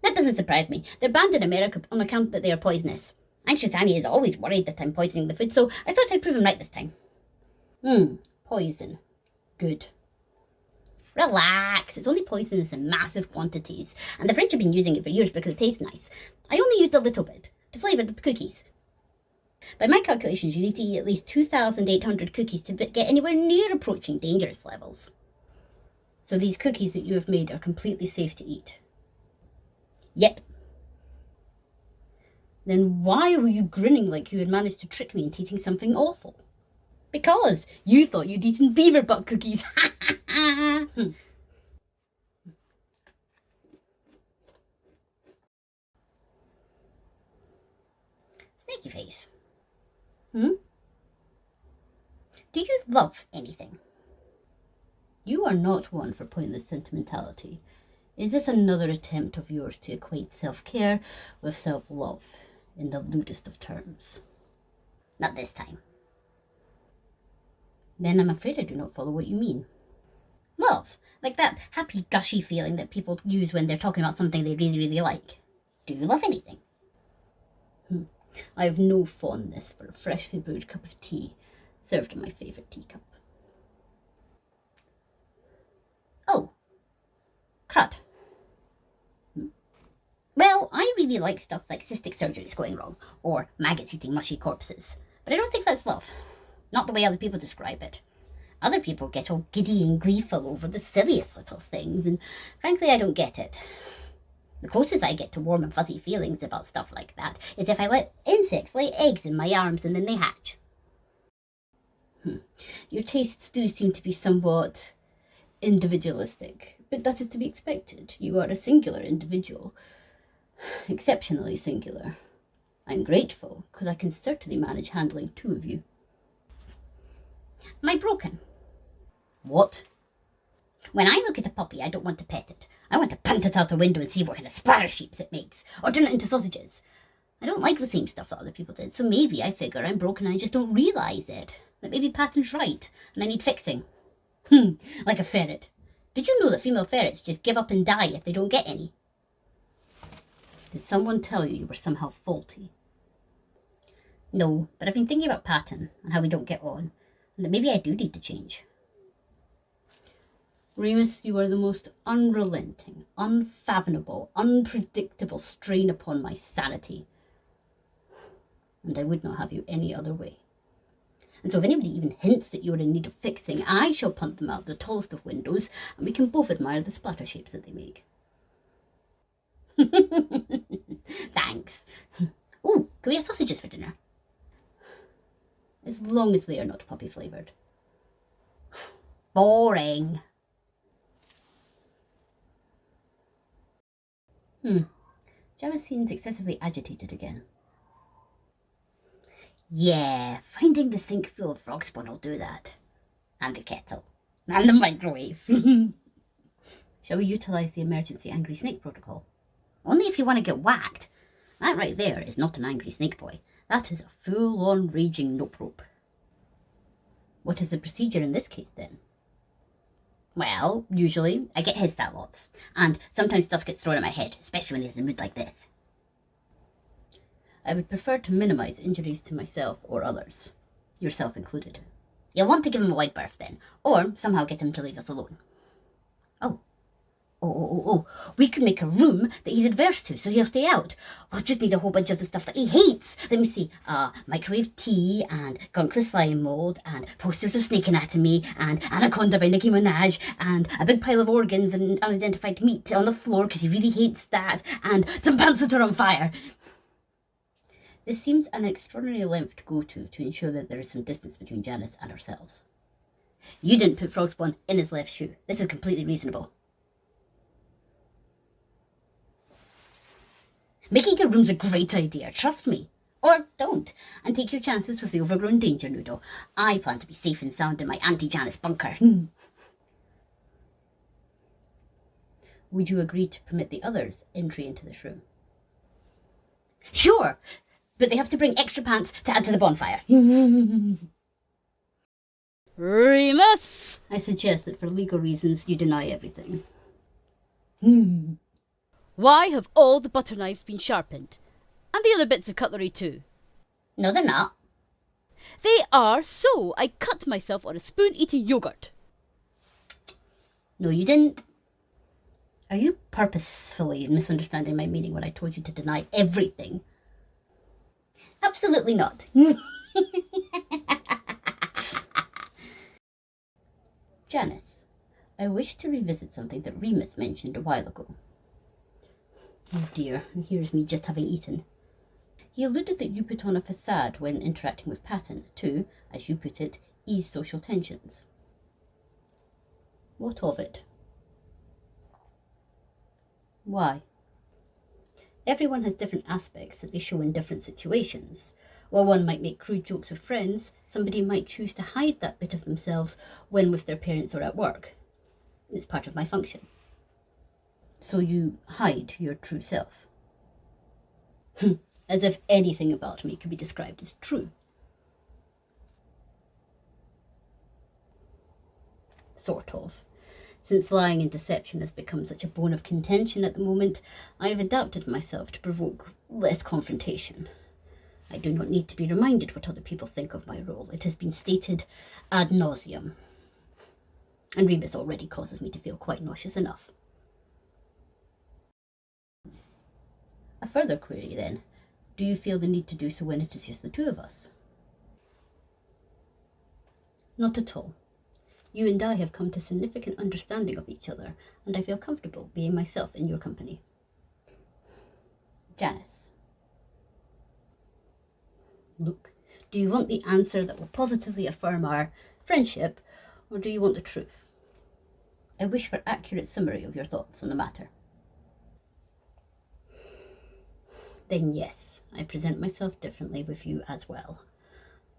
That doesn't surprise me. They're banned in America on account that they are poisonous. Anxious Annie is always worried that I'm poisoning the food, so I thought I'd prove him right this time. Poison. Good. Relax, it's only poisonous in massive quantities, and the French have been using it for years because it tastes nice. I only used a little bit, to flavour the cookies. By my calculations, you need to eat at least 2,800 cookies to get anywhere near approaching dangerous levels. So these cookies that you have made are completely safe to eat? Yep. Then why were you grinning like you had managed to trick me into eating something awful? Because you thought you'd eaten beaver butt cookies. Snaky face. Do you love anything? You are not one for pointless sentimentality. Is this another attempt of yours to equate self-care with self-love in the lewdest of terms? Not this time. Then I'm afraid I do not follow what you mean. Love, like that happy gushy feeling that people use when they're talking about something they really, really like. Do you love anything? I have no fondness for a freshly brewed cup of tea served in my favourite teacup. Oh, crud. Well, I really like stuff like cystic surgeries going wrong, or maggots eating mushy corpses, but I don't think that's love. Not the way other people describe it. Other people get all giddy and gleeful over the silliest little things, and frankly I don't get it. The closest I get to warm and fuzzy feelings about stuff like that is if I let insects lay eggs in my arms and then they hatch. Your tastes do seem to be somewhat individualistic, but that is to be expected. You are a singular individual. Exceptionally singular. I'm grateful, because I can certainly manage handling two of you. Am I broken? What? When I look at a puppy, I don't want to pet it. I want to punt it out the window and see what kind of splatter shapes it makes, or turn it into sausages. I don't like the same stuff that other people did, so maybe I figure I'm broken and I just don't realise it. That maybe Patton's right, and I need fixing. Like a ferret. Did you know that female ferrets just give up and die if they don't get any? Did someone tell you were somehow faulty? No, but I've been thinking about Patton and how we don't get on, and that maybe I do need to change. Remus, you are the most unrelenting, unfathomable, unpredictable strain upon my sanity. And I would not have you any other way. And so if anybody even hints that you are in need of fixing, I shall punt them out the tallest of windows, and we can both admire the splatter shapes that they make. Thanks. Ooh, can we have sausages for dinner? As long as they are not puppy flavoured. Boring. Janus seems excessively agitated again. Yeah, finding the sink full of frog spawn will do that. And the kettle. And the microwave. Shall we utilise the emergency angry snake protocol? Only if you want to get whacked. That right there is not an angry snake boy. That is a full-on raging nope rope. What is the procedure in this case then? Well, usually I get hissed at lots, and sometimes stuff gets thrown at my head, especially when he's in a mood like this. I would prefer to minimise injuries to myself or others, yourself included. You'll want to give him a wide berth then, or somehow get him to leave us alone. Oh, we could make a room that he's adverse to, so he'll stay out. We'll just need a whole bunch of the stuff that he hates. Let me see, microwave tea, and Gunkless slime mould, and posters of snake anatomy, and Anaconda by Nicki Minaj, and a big pile of organs and unidentified meat on the floor because he really hates that, and some pants that are on fire. This seems an extraordinary length to go to ensure that there is some distance between Janus and ourselves. You didn't put frog spawn in his left shoe. This is completely reasonable. Making your room's a great idea, trust me. Or don't, and take your chances with the overgrown danger noodle. I plan to be safe and sound in my anti-Janus bunker. Would you agree to permit the others entry into this room? Sure, but they have to bring extra pants to add to the bonfire. Remus! I suggest that for legal reasons you deny everything. Why have all the butter knives been sharpened? And the other bits of cutlery too? No, they're not. They are, so I cut myself on a spoon eating yogurt. No, you didn't. Are you purposefully misunderstanding my meaning when I told you to deny everything? Absolutely not. Janus, I wish to revisit something that Remus mentioned a while ago. Oh dear, and here's me just having eaten. He alluded that you put on a facade when interacting with Patton to, as you put it, ease social tensions. What of it? Why? Everyone has different aspects that they show in different situations. While one might make crude jokes with friends, somebody might choose to hide that bit of themselves when with their parents or at work. It's part of my function. So you hide your true self. As if anything about me could be described as true. Sort of. Since lying and deception has become such a bone of contention at the moment, I have adapted myself to provoke less confrontation. I do not need to be reminded what other people think of my role. It has been stated ad nauseum. And Remus already causes me to feel quite nauseous enough. A further query then. Do you feel the need to do so when it is just the two of us? Not at all. You and I have come to significant understanding of each other, and I feel comfortable being myself in your company. Janus. Look, do you want the answer that will positively affirm our friendship, or do you want the truth? I wish for accurate summary of your thoughts on the matter. Then yes, I present myself differently with you as well.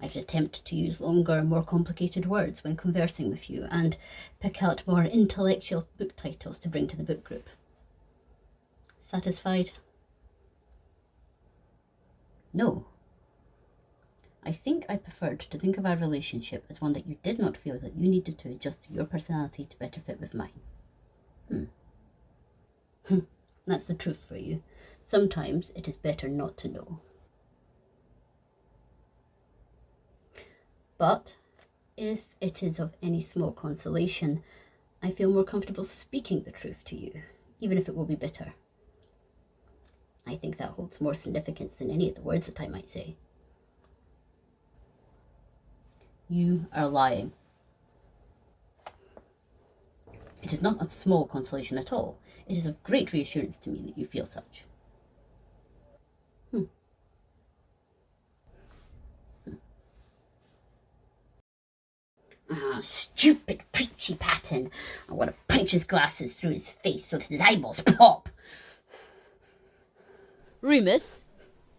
I'd attempt to use longer, more complicated words when conversing with you, and pick out more intellectual book titles to bring to the book group. Satisfied? No. I think I preferred to think of our relationship as one that you did not feel that you needed to adjust your personality to better fit with mine. That's the truth for you. Sometimes it is better not to know. But if it is of any small consolation, I feel more comfortable speaking the truth to you, even if it will be bitter. I think that holds more significance than any of the words that I might say. You are lying. It is not a small consolation at all. It is of great reassurance to me that you feel such. Ah, stupid, preachy Patton. I want to punch his glasses through his face so that his eyeballs pop. Remus,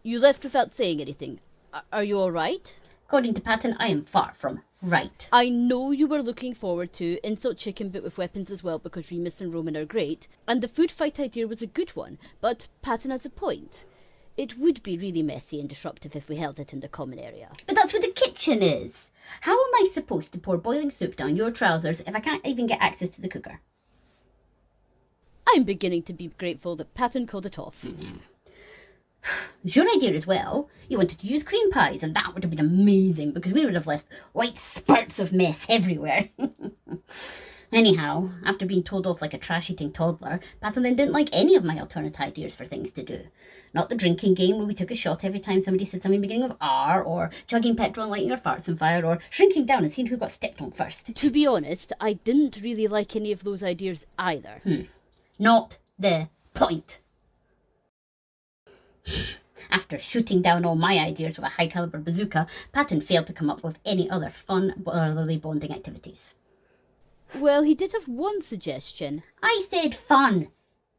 you left without saying anything. Are you all right? According to Patton, I am far from right. I know you were looking forward to insult chicken but with weapons as well because Remus and Roman are great, and the food fight idea was a good one, but Patton has a point. It would be really messy and disruptive if we held it in the common area. But that's where the kitchen is. How am I supposed to pour boiling soup down your trousers if I can't even get access to the cooker? I'm beginning to be grateful that Patton called it off. It's your idea as well. You wanted to use cream pies, and that would have been amazing because we would have left white spurts of mess everywhere. Anyhow, after being told off like a trash-eating toddler, Patton then didn't like any of my alternate ideas for things to do. Not the drinking game where we took a shot every time somebody said something beginning with R, or chugging petrol and lighting our farts on fire, or shrinking down and seeing who got stepped on first. To be honest, I didn't really like any of those ideas either. Not the point. After shooting down all my ideas with a high-caliber bazooka, Patton failed to come up with any other fun, brotherly bonding activities. Well, he did have one suggestion. I said fun.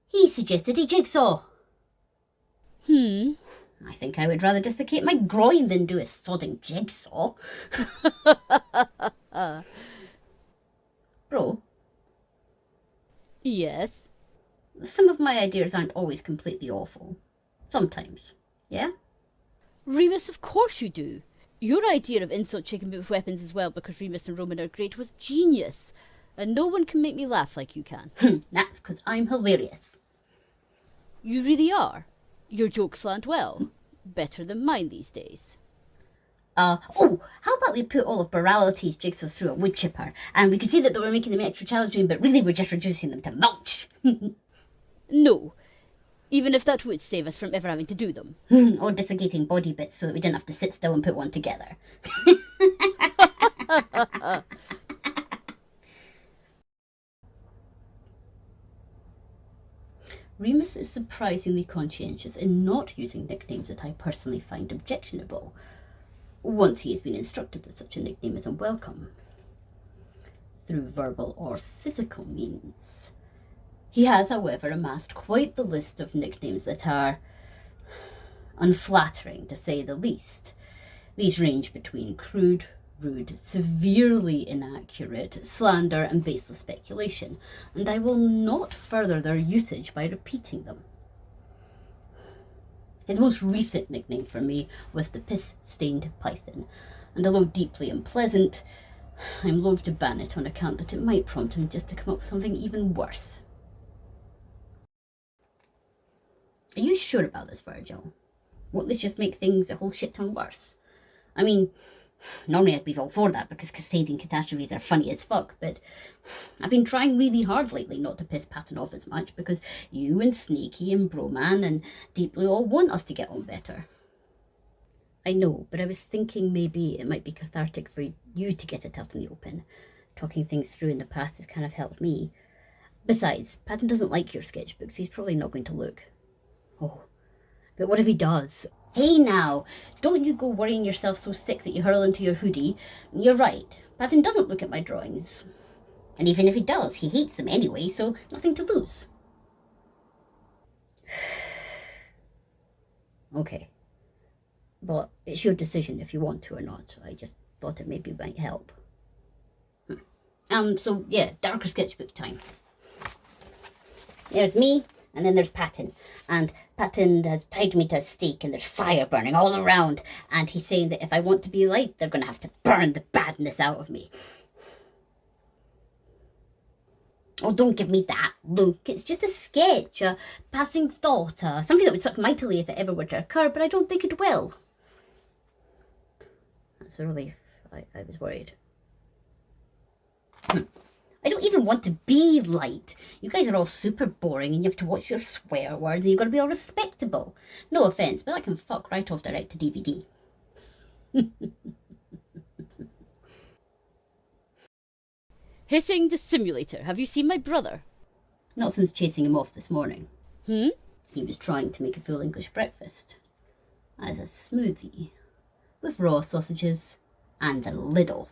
He suggested a jigsaw. I think I would rather dislocate my groin than do a sodding jigsaw. Bro? Yes? Some of my ideas aren't always completely awful. Sometimes. Yeah? Remus, of course you do. Your idea of insult chicken with weapons as well, because Remus and Roman are great, was genius. And no one can make me laugh like you can. That's because I'm hilarious. You really are. Your jokes land well. Better than mine these days. How about we put all of Morality's jigsaws through a wood chipper, and we could see that they were making them extra challenging, but really we're just reducing them to mulch. No. Even if that would save us from ever having to do them. Or desiccating body bits so that we didn't have to sit still and put one together. Remus is surprisingly conscientious in not using nicknames that I personally find objectionable, once he has been instructed that such a nickname is unwelcome, through verbal or physical means. He has, however, amassed quite the list of nicknames that are unflattering, to say the least. These range between crude, rude, severely inaccurate, slander, and baseless speculation, and I will not further their usage by repeating them. His most recent nickname for me was the piss-stained python, and although deeply unpleasant, I'm loath to ban it on account that it might prompt him just to come up with something even worse. Are you sure about this, Virgil? Won't this just make things a whole shit ton worse? I mean, normally I'd be all for that because cascading catastrophes are funny as fuck, but I've been trying really hard lately not to piss Patton off as much because you and Sneaky and Broman and Deep Blue all want us to get on better. I know, but I was thinking maybe it might be cathartic for you to get it out in the open. Talking things through in the past has kind of helped me. Besides, Patton doesn't like your sketchbook, so he's probably not going to look. Oh, but what if he does? Hey now, don't you go worrying yourself so sick that you hurl into your hoodie. You're right, Patton doesn't look at my drawings. And even if he does, he hates them anyway, so nothing to lose. Okay. But it's your decision if you want to or not. I just thought it maybe might help. So yeah, darker sketchbook time. There's me, and then there's Patton. And Patton has tied me to a stake, and there's fire burning all around. And he's saying that if I want to be light, they're going to have to burn the badness out of me. Oh, don't give me that, Luke. It's just a sketch, a passing thought, something that would suck mightily if it ever were to occur, but I don't think it will. That's a relief. I was worried. I don't even want to be light. You guys are all super boring and you have to watch your swear words and you've got to be all respectable. No offence, but I can fuck right off direct to DVD. Hissing the simulator. Have you seen my brother? Not since chasing him off this morning. He was trying to make a full English breakfast. As a smoothie. With raw sausages and the lid off.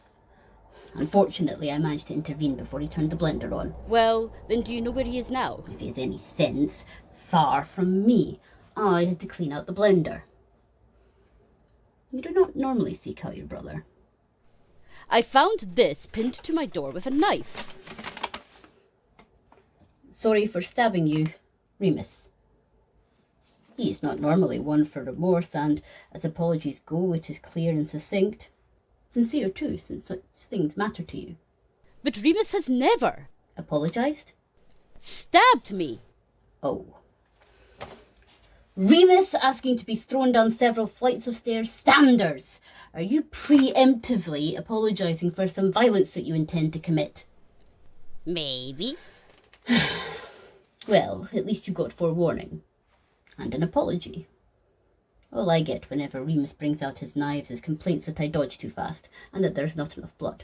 Unfortunately, I managed to intervene before he turned the blender on. Well, then do you know where he is now? If he has any sense, far from me. I had to clean out the blender. You do not normally seek out your brother. I found this pinned to my door with a knife. Sorry for stabbing you, Remus. He is not normally one for remorse, and as apologies go, it is clear and succinct. Sincere too, since such things matter to you. But Remus has never apologised? Stabbed me. Oh. Remus asking to be thrown down several flights of stairs. Sanders! Are you preemptively apologising for some violence that you intend to commit? Maybe. Well, at least you got forewarning. And an apology. All I get whenever Remus brings out his knives is complaints that I dodge too fast, and that there's not enough blood.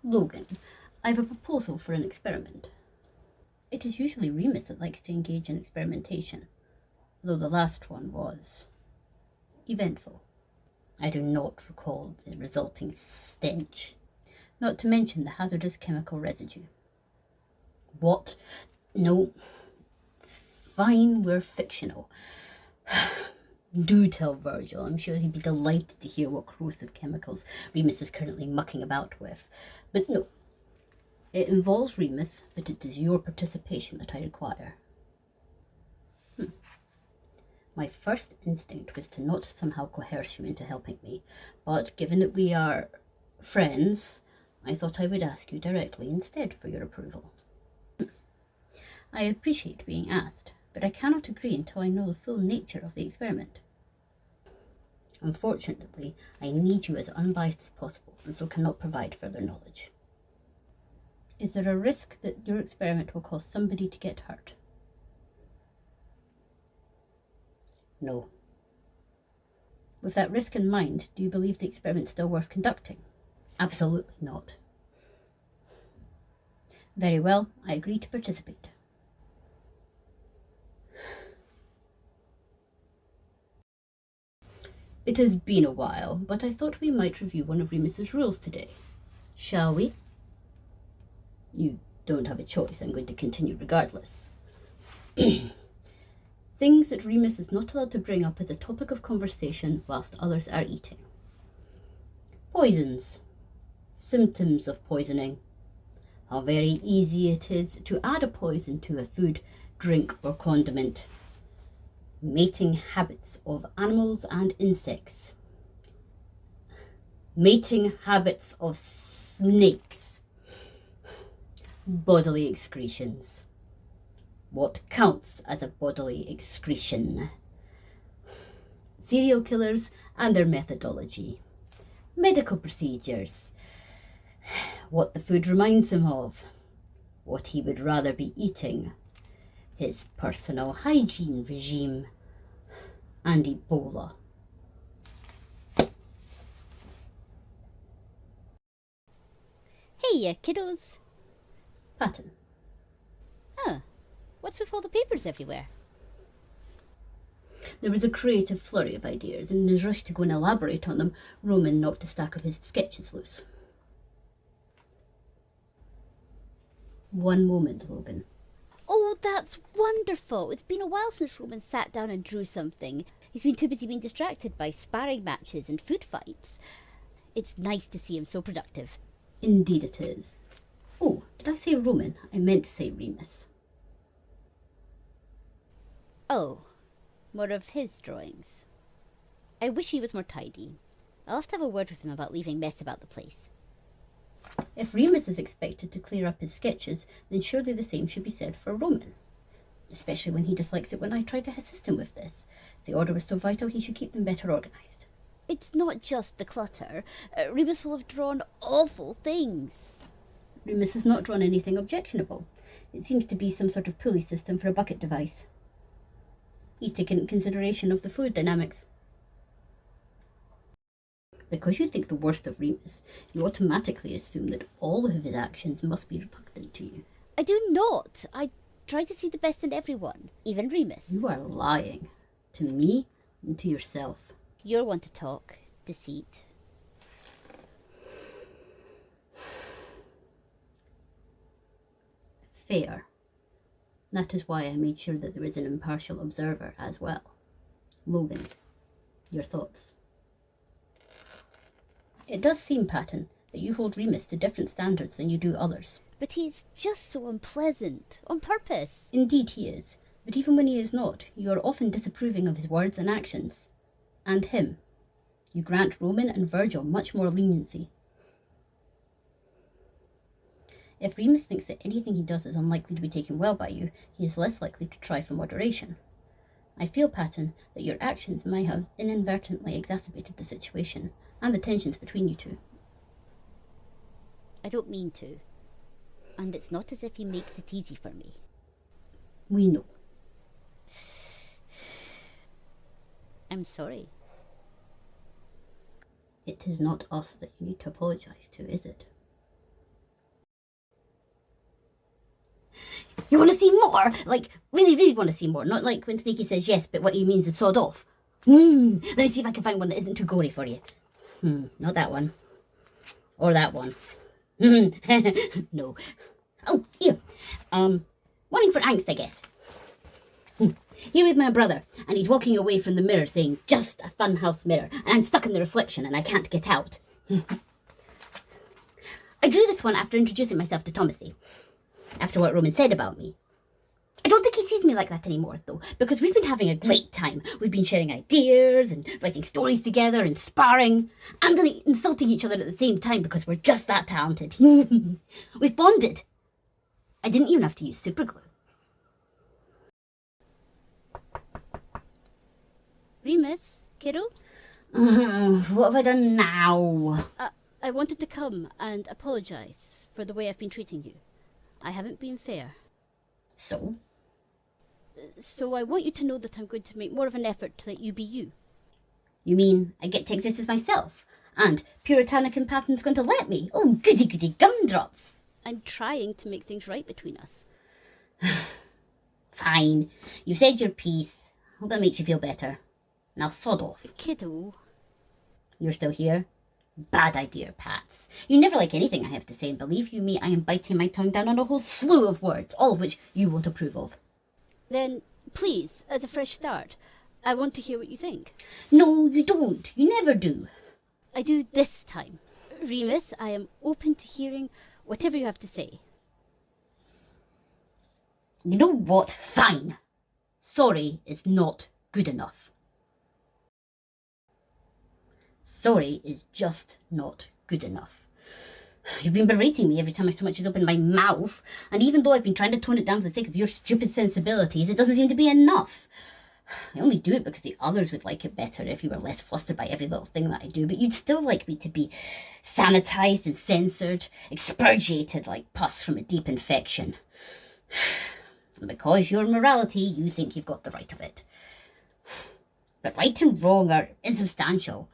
Logan, I have a proposal for an experiment. It is usually Remus that likes to engage in experimentation, though the last one was eventful. I do not recall the resulting stench, not to mention the hazardous chemical residue. What? No. Fine, we're fictional. Do tell Virgil. I'm sure he'd be delighted to hear what corrosive chemicals Remus is currently mucking about with. But no, it involves Remus, but it is your participation that I require. My first instinct was to not somehow coerce you into helping me, but given that we are friends, I thought I would ask you directly instead for your approval. I appreciate being asked, but I cannot agree until I know the full nature of the experiment. Unfortunately, I need you as unbiased as possible, and so cannot provide further knowledge. Is there a risk that your experiment will cause somebody to get hurt? No. With that risk in mind, do you believe the experiment still worth conducting? Absolutely not. Very well, I agree to participate. It has been a while, but I thought we might review one of Remus's rules today. Shall we? You don't have a choice. I'm going to continue regardless. Things that Remus is not allowed to bring up as a topic of conversation whilst others are eating. Poisons. Symptoms of poisoning. How very easy it is to add a poison to a food, drink, or condiment. Mating habits of animals and insects. Mating habits of snakes. Bodily excretions. What counts as a bodily excretion? Serial killers and their methodology. Medical procedures. What the food reminds him of. What he would rather be eating. His personal hygiene regime. And Ebola. Hey, kiddos. Patton. Huh. What's with all the papers everywhere? There was a creative flurry of ideas, and in his rush to go and elaborate on them, Roman knocked a stack of his sketches loose. One moment, Logan. Oh, that's wonderful. It's been a while since Roman sat down and drew something. He's been too busy being distracted by sparring matches and food fights. It's nice to see him so productive. Indeed it is. Oh, did I say Roman? I meant to say Remus. Oh, more of his drawings. I wish he was more tidy. I'll have to have a word with him about leaving mess about the place. If Remus is expected to clear up his sketches, then surely the same should be said for Roman. Especially when he dislikes it when I try to assist him with this. If the order was so vital, he should keep them better organised. It's not just the clutter. Remus will have drawn awful things. Remus has not drawn anything objectionable. It seems to be some sort of pulley system for a bucket device. He's taken consideration of the fluid dynamics. Because you think the worst of Remus, you automatically assume that all of his actions must be repugnant to you. I do not. I try to see the best in everyone, even Remus. You are lying. To me and to yourself. You're one to talk. Deceit. Fair. That is why I made sure that there is an impartial observer as well. Logan, your thoughts? It does seem, Patton, that you hold Remus to different standards than you do others. But he's just so unpleasant, on purpose. Indeed he is, but even when he is not, you are often disapproving of his words and actions. And him. You grant Roman and Virgil much more leniency. If Remus thinks that anything he does is unlikely to be taken well by you, he is less likely to try for moderation. I feel, Patton, that your actions may have inadvertently exacerbated the situation, and the tensions between you two. I don't mean to. And it's not as if he makes it easy for me. We know. I'm sorry. It is not us that you need to apologise to, is it? You want to see more? Like, really, really want to see more. Not like when Snaky says yes, but what he means is sod off. Let me see if I can find one that isn't too gory for you. Not that one. Or that one. No. Oh, here. Warning for angst, I guess. Here with my brother, and he's walking away from the mirror saying, just a funhouse mirror, and I'm stuck in the reflection and I can't get out. I drew this one after introducing myself to Thomasy. After what Roman said about me. I don't think he sees me like that anymore, though, because we've been having a great time. We've been sharing ideas and writing stories together and sparring and insulting each other at the same time because we're just that talented. We've bonded. I didn't even have to use superglue. Remus, kiddo? What have I done now? I wanted to come and apologise for the way I've been treating you. I haven't been fair. So? So I want you to know that I'm going to make more of an effort to let you be you. You mean I get to exist as myself? And Puritanic and Patton's going to let me? Oh, goody goody gumdrops. I'm trying to make things right between us. Fine. You've said your piece. Hope that makes you feel better. Now sod off. Kiddo. You're still here? Bad idea, Pats. You never like anything I have to say, and believe you me, I am biting my tongue down on a whole slew of words, all of which you won't approve of. Then, please, as a fresh start, I want to hear what you think. No, you don't. You never do. I do this time. Remus, I am open to hearing whatever you have to say. You know what? Fine. Sorry is not good enough. Sorry is just not good enough. You've been berating me every time I so much as open my mouth, and even though I've been trying to tone it down for the sake of your stupid sensibilities, it doesn't seem to be enough. I only do it because the others would like it better if you were less flustered by every little thing that I do, but you'd still like me to be sanitized and censored, expurgated like pus from a deep infection. And because your morality, you think you've got the right of it. But right and wrong are insubstantial.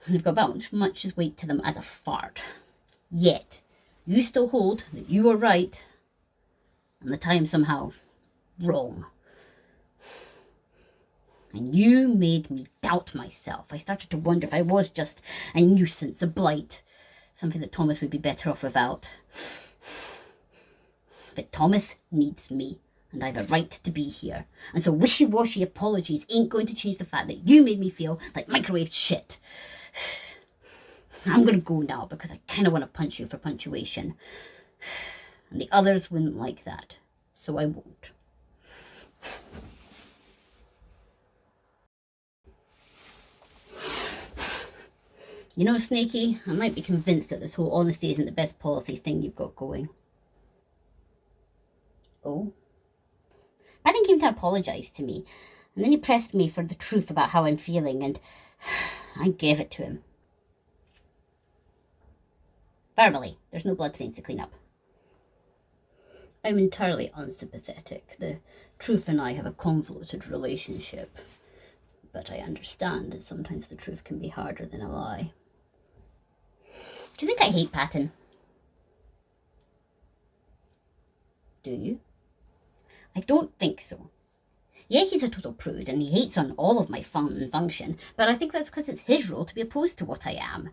They've got about much as weight to them as a fart. Yet, you still hold that you are right, and that I am somehow wrong. And you made me doubt myself. I started to wonder if I was just a nuisance, a blight, something that Thomas would be better off without. But Thomas needs me, and I have a right to be here. And so wishy-washy apologies ain't going to change the fact that you made me feel like microwaved shit. I'm going to go now because I kind of want to punch you for punctuation. And the others wouldn't like that, so I won't. You know, Snaky, I might be convinced that this whole honesty isn't the best policy thing you've got going. Oh? Patton came to apologise to me, and then he pressed me for the truth about how I'm feeling, and I gave it to him. Verbally, there's no bloodstains to clean up. I'm entirely unsympathetic. The truth and I have a convoluted relationship, but I understand that sometimes the truth can be harder than a lie. Do you think I hate Patton? Do you? I don't think so. Yeah, he's a total prude, and he hates on all of my fun and function, but I think that's because it's his role to be opposed to what I am.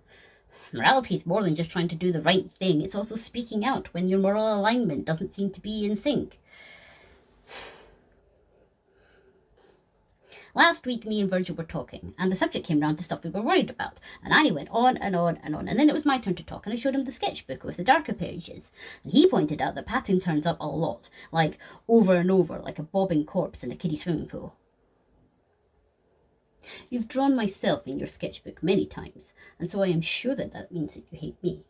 Morality is more than just trying to do the right thing, it's also speaking out when your moral alignment doesn't seem to be in sync. Last week, me and Virgil were talking, and the subject came round to stuff we were worried about, and Annie went on and on and on, and then it was my turn to talk, and I showed him the sketchbook with the darker pages, and he pointed out that Patton turns up a lot, like over and over, like a bobbing corpse in a kiddie swimming pool. You've drawn myself in your sketchbook many times, and so I am sure that that means that you hate me.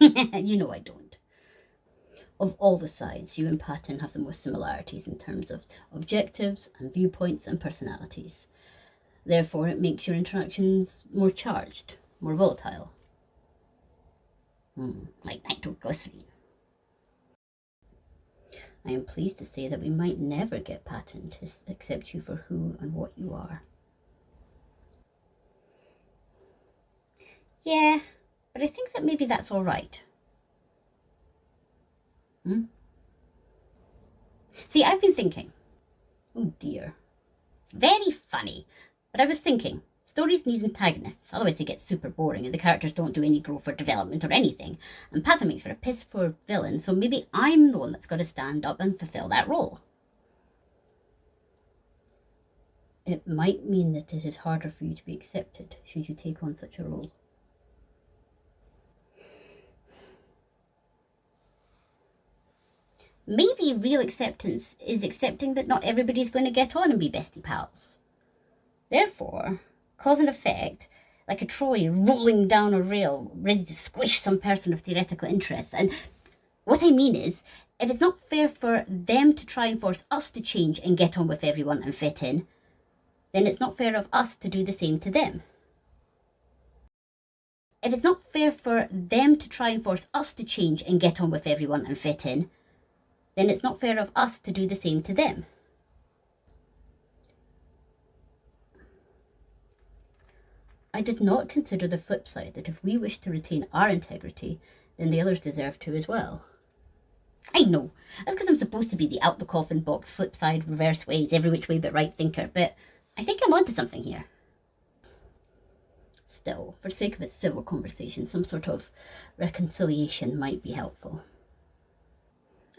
You know I don't. Of all the sides, you and Patton have the most similarities in terms of objectives and viewpoints and personalities. Therefore, it makes your interactions more charged, more volatile. Like nitroglycerine. I am pleased to say that we might never get Patton to accept you for who and what you are. Yeah, but I think that maybe that's all right. See, I've been thinking. Oh dear. Very funny. But I was thinking, stories need antagonists, otherwise they get super boring and the characters don't do any growth or development or anything. And Patton makes for a piss-poor villain, so maybe I'm the one that's got to stand up and fulfill that role. It might mean that it is harder for you to be accepted should you take on such a role. Maybe real acceptance is accepting that not everybody's going to get on and be bestie pals. Therefore, cause and effect, like a trolley rolling down a rail, ready to squish some person of theoretical interest. And what I mean is, if it's not fair for them to try and force us to change and get on with everyone and fit in, then it's not fair of us to do the same to them. If it's not fair for them to try and force us to change and get on with everyone and fit in, then it's not fair of us to do the same to them. I did not consider the flip side, that if we wish to retain our integrity, then the others deserve to as well. I know, that's because I'm supposed to be the out-the-coffin box, flip side, reverse ways, every which way but right thinker, but I think I'm onto something here. Still, for the sake of a civil conversation, some sort of reconciliation might be helpful.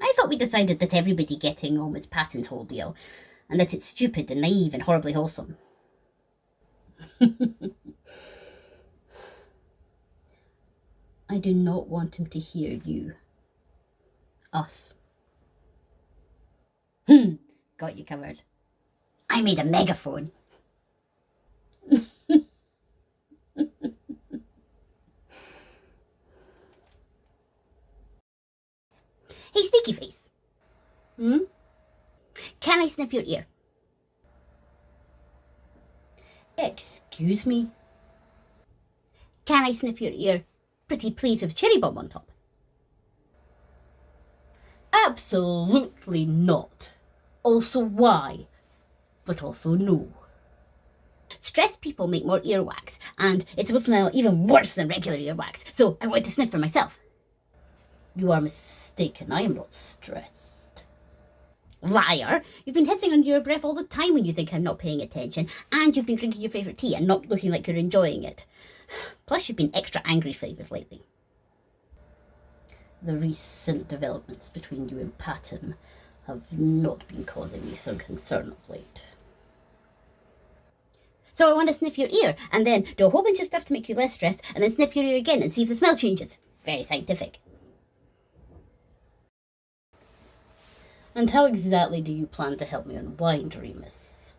I thought we decided that everybody getting on was Patton's whole deal, and that it's stupid and naive and horribly wholesome. I do not want him to hear you. Us. Got you covered. I made a megaphone. Hey, Sneaky Face. Can I sniff your ear? Excuse me? Can I sniff your ear, pretty please, with cherry bomb on top? Absolutely not. Also why, but also no. Stressed people make more earwax, and it's supposed to smell even worse than regular earwax, so I wanted to sniff for myself. You are mistaken, I am not stressed. Liar! You've been hissing under your breath all the time when you think I'm not paying attention, and you've been drinking your favourite tea and not looking like you're enjoying it. Plus you've been extra angry flavoured lately. The recent developments between you and Patton have not been causing me some concern of late. So I want to sniff your ear, and then do a whole bunch of stuff to make you less stressed, and then sniff your ear again and see if the smell changes. Very scientific. And how exactly do you plan to help me unwind, Remus?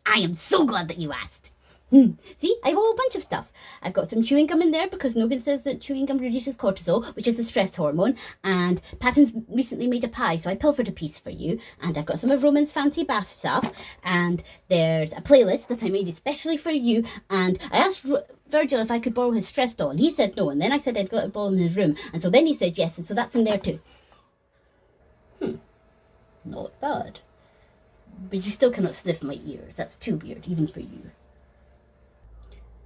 I am so glad that you asked. See, I have a whole bunch of stuff. I've got some chewing gum in there because Nogan says that chewing gum reduces cortisol, which is a stress hormone, and Patton's recently made a pie, so I pilfered a piece for you, and I've got some of Roman's fancy bath stuff, and there's a playlist that I made especially for you, and I asked Virgil if I could borrow his stress doll, and he said no, and then I said I'd got to borrow him in his room, and so then he said yes, and so that's in there too. Not bad. But you still cannot sniff my ears. That's too weird, even for you.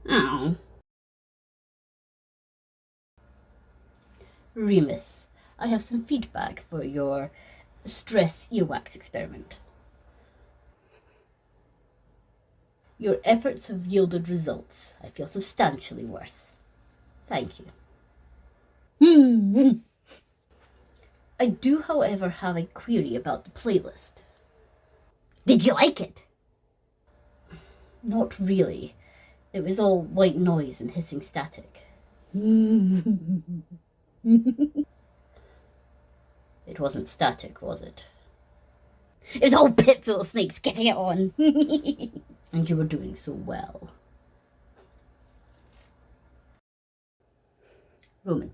Oh. Remus, I have some feedback for your stress earwax experiment. Your efforts have yielded results. I feel substantially worse. Thank you. I do, however, have a query about the playlist. Did you like it? Not really. It was all white noise and hissing static. It wasn't static, was it? It was a whole pit full of snakes getting it on. And you were doing so well. Roman,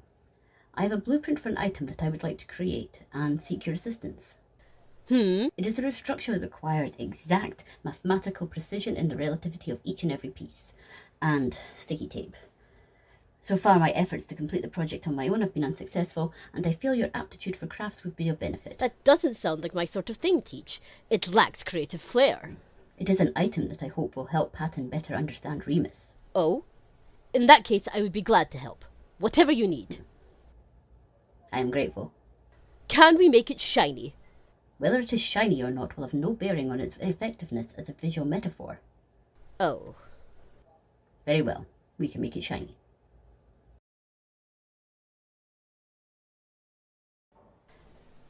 I have a blueprint for an item that I would like to create and seek your assistance. It is a structure that requires exact mathematical precision in the relativity of each and every piece, and sticky tape. So far, my efforts to complete the project on my own have been unsuccessful, and I feel your aptitude for crafts would be of benefit. That doesn't sound like my sort of thing, Teach. It lacks creative flair. It is an item that I hope will help Patton better understand Remus. Oh? In that case, I would be glad to help. Whatever you need. I am grateful. Can we make it shiny? Whether it is shiny or not will have no bearing on its effectiveness as a visual metaphor. Oh. Very well. We can make it shiny.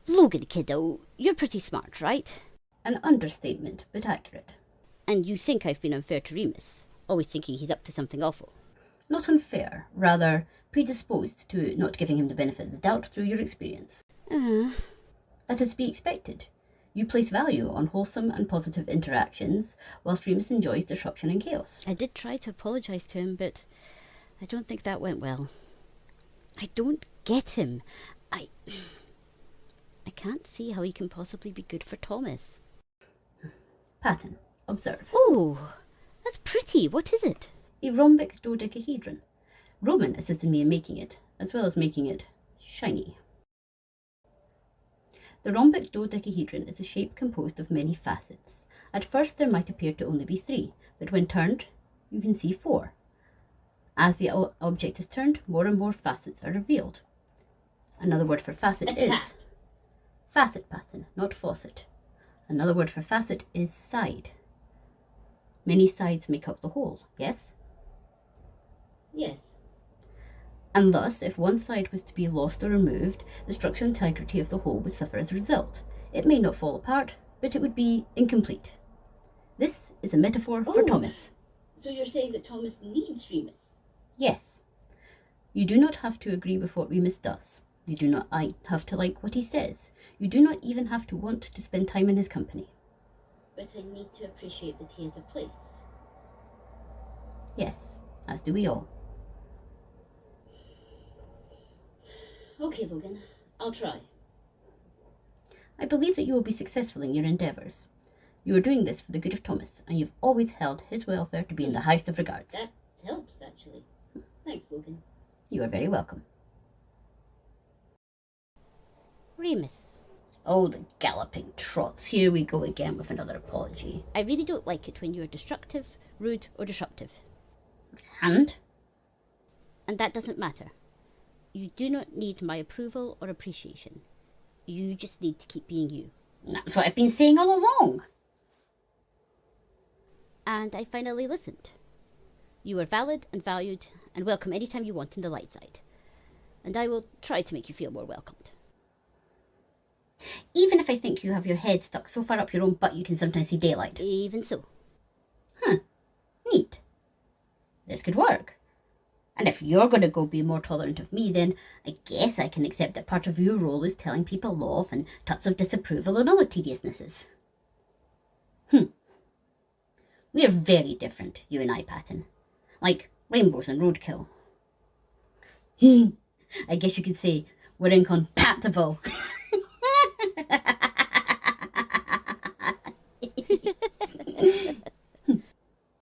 Logan, kiddo, you're pretty smart, right? An understatement, but accurate. And you think I've been unfair to Remus, always thinking he's up to something awful. Not unfair, rather predisposed to not giving him the benefit of the doubt through your experience. That is to be expected. You place value on wholesome and positive interactions, whilst Remus enjoys disruption and chaos. I did try to apologise to him, but I don't think that went well. I don't get him. I can't see how he can possibly be good for Thomas. Patton, observe. Oh, that's pretty. What is it? A rhombic dodecahedron. Roman assisted me in making it, as well as making it shiny. The rhombic dodecahedron is a shape composed of many facets. At first there might appear to only be 3, but when turned, you can see 4. As the object is turned, more and more facets are revealed. Another word for facet is facet, Patton, not faucet. Another word for facet is side. Many sides make up the whole, yes? Yes. And thus, if one side was to be lost or removed, the structural integrity of the whole would suffer as a result. It may not fall apart, but it would be incomplete. This is a metaphor for Thomas. So you're saying that Thomas needs Remus? Yes. You do not have to agree with what Remus does. You do not have to like what he says. You do not even have to want to spend time in his company. But I need to appreciate that he has a place. Yes, as do we all. Okay, Logan, I'll try. I believe that you will be successful in your endeavours. You are doing this for the good of Thomas, and you've always held his welfare to be in the highest of regards. That helps, actually. Thanks, Logan. You are very welcome. Remus. Oh, the galloping trots. Here we go again with another apology. I really don't like it when you are destructive, rude, or disruptive. And? And that doesn't matter. You do not need my approval or appreciation. You just need to keep being you. That's what I've been saying all along. And I finally listened. You are valid and valued and welcome anytime you want in the light side. And I will try to make you feel more welcomed. Even if I think you have your head stuck so far up your own butt you can sometimes see daylight. Even so. Huh. Neat. This could work. And if you're going to go be more tolerant of me, then I guess I can accept that part of your role is telling people off and tuts of disapproval and all the tediousnesses. We are very different, you and I, Patton. Like rainbows and roadkill. I guess you could say we're incompatible.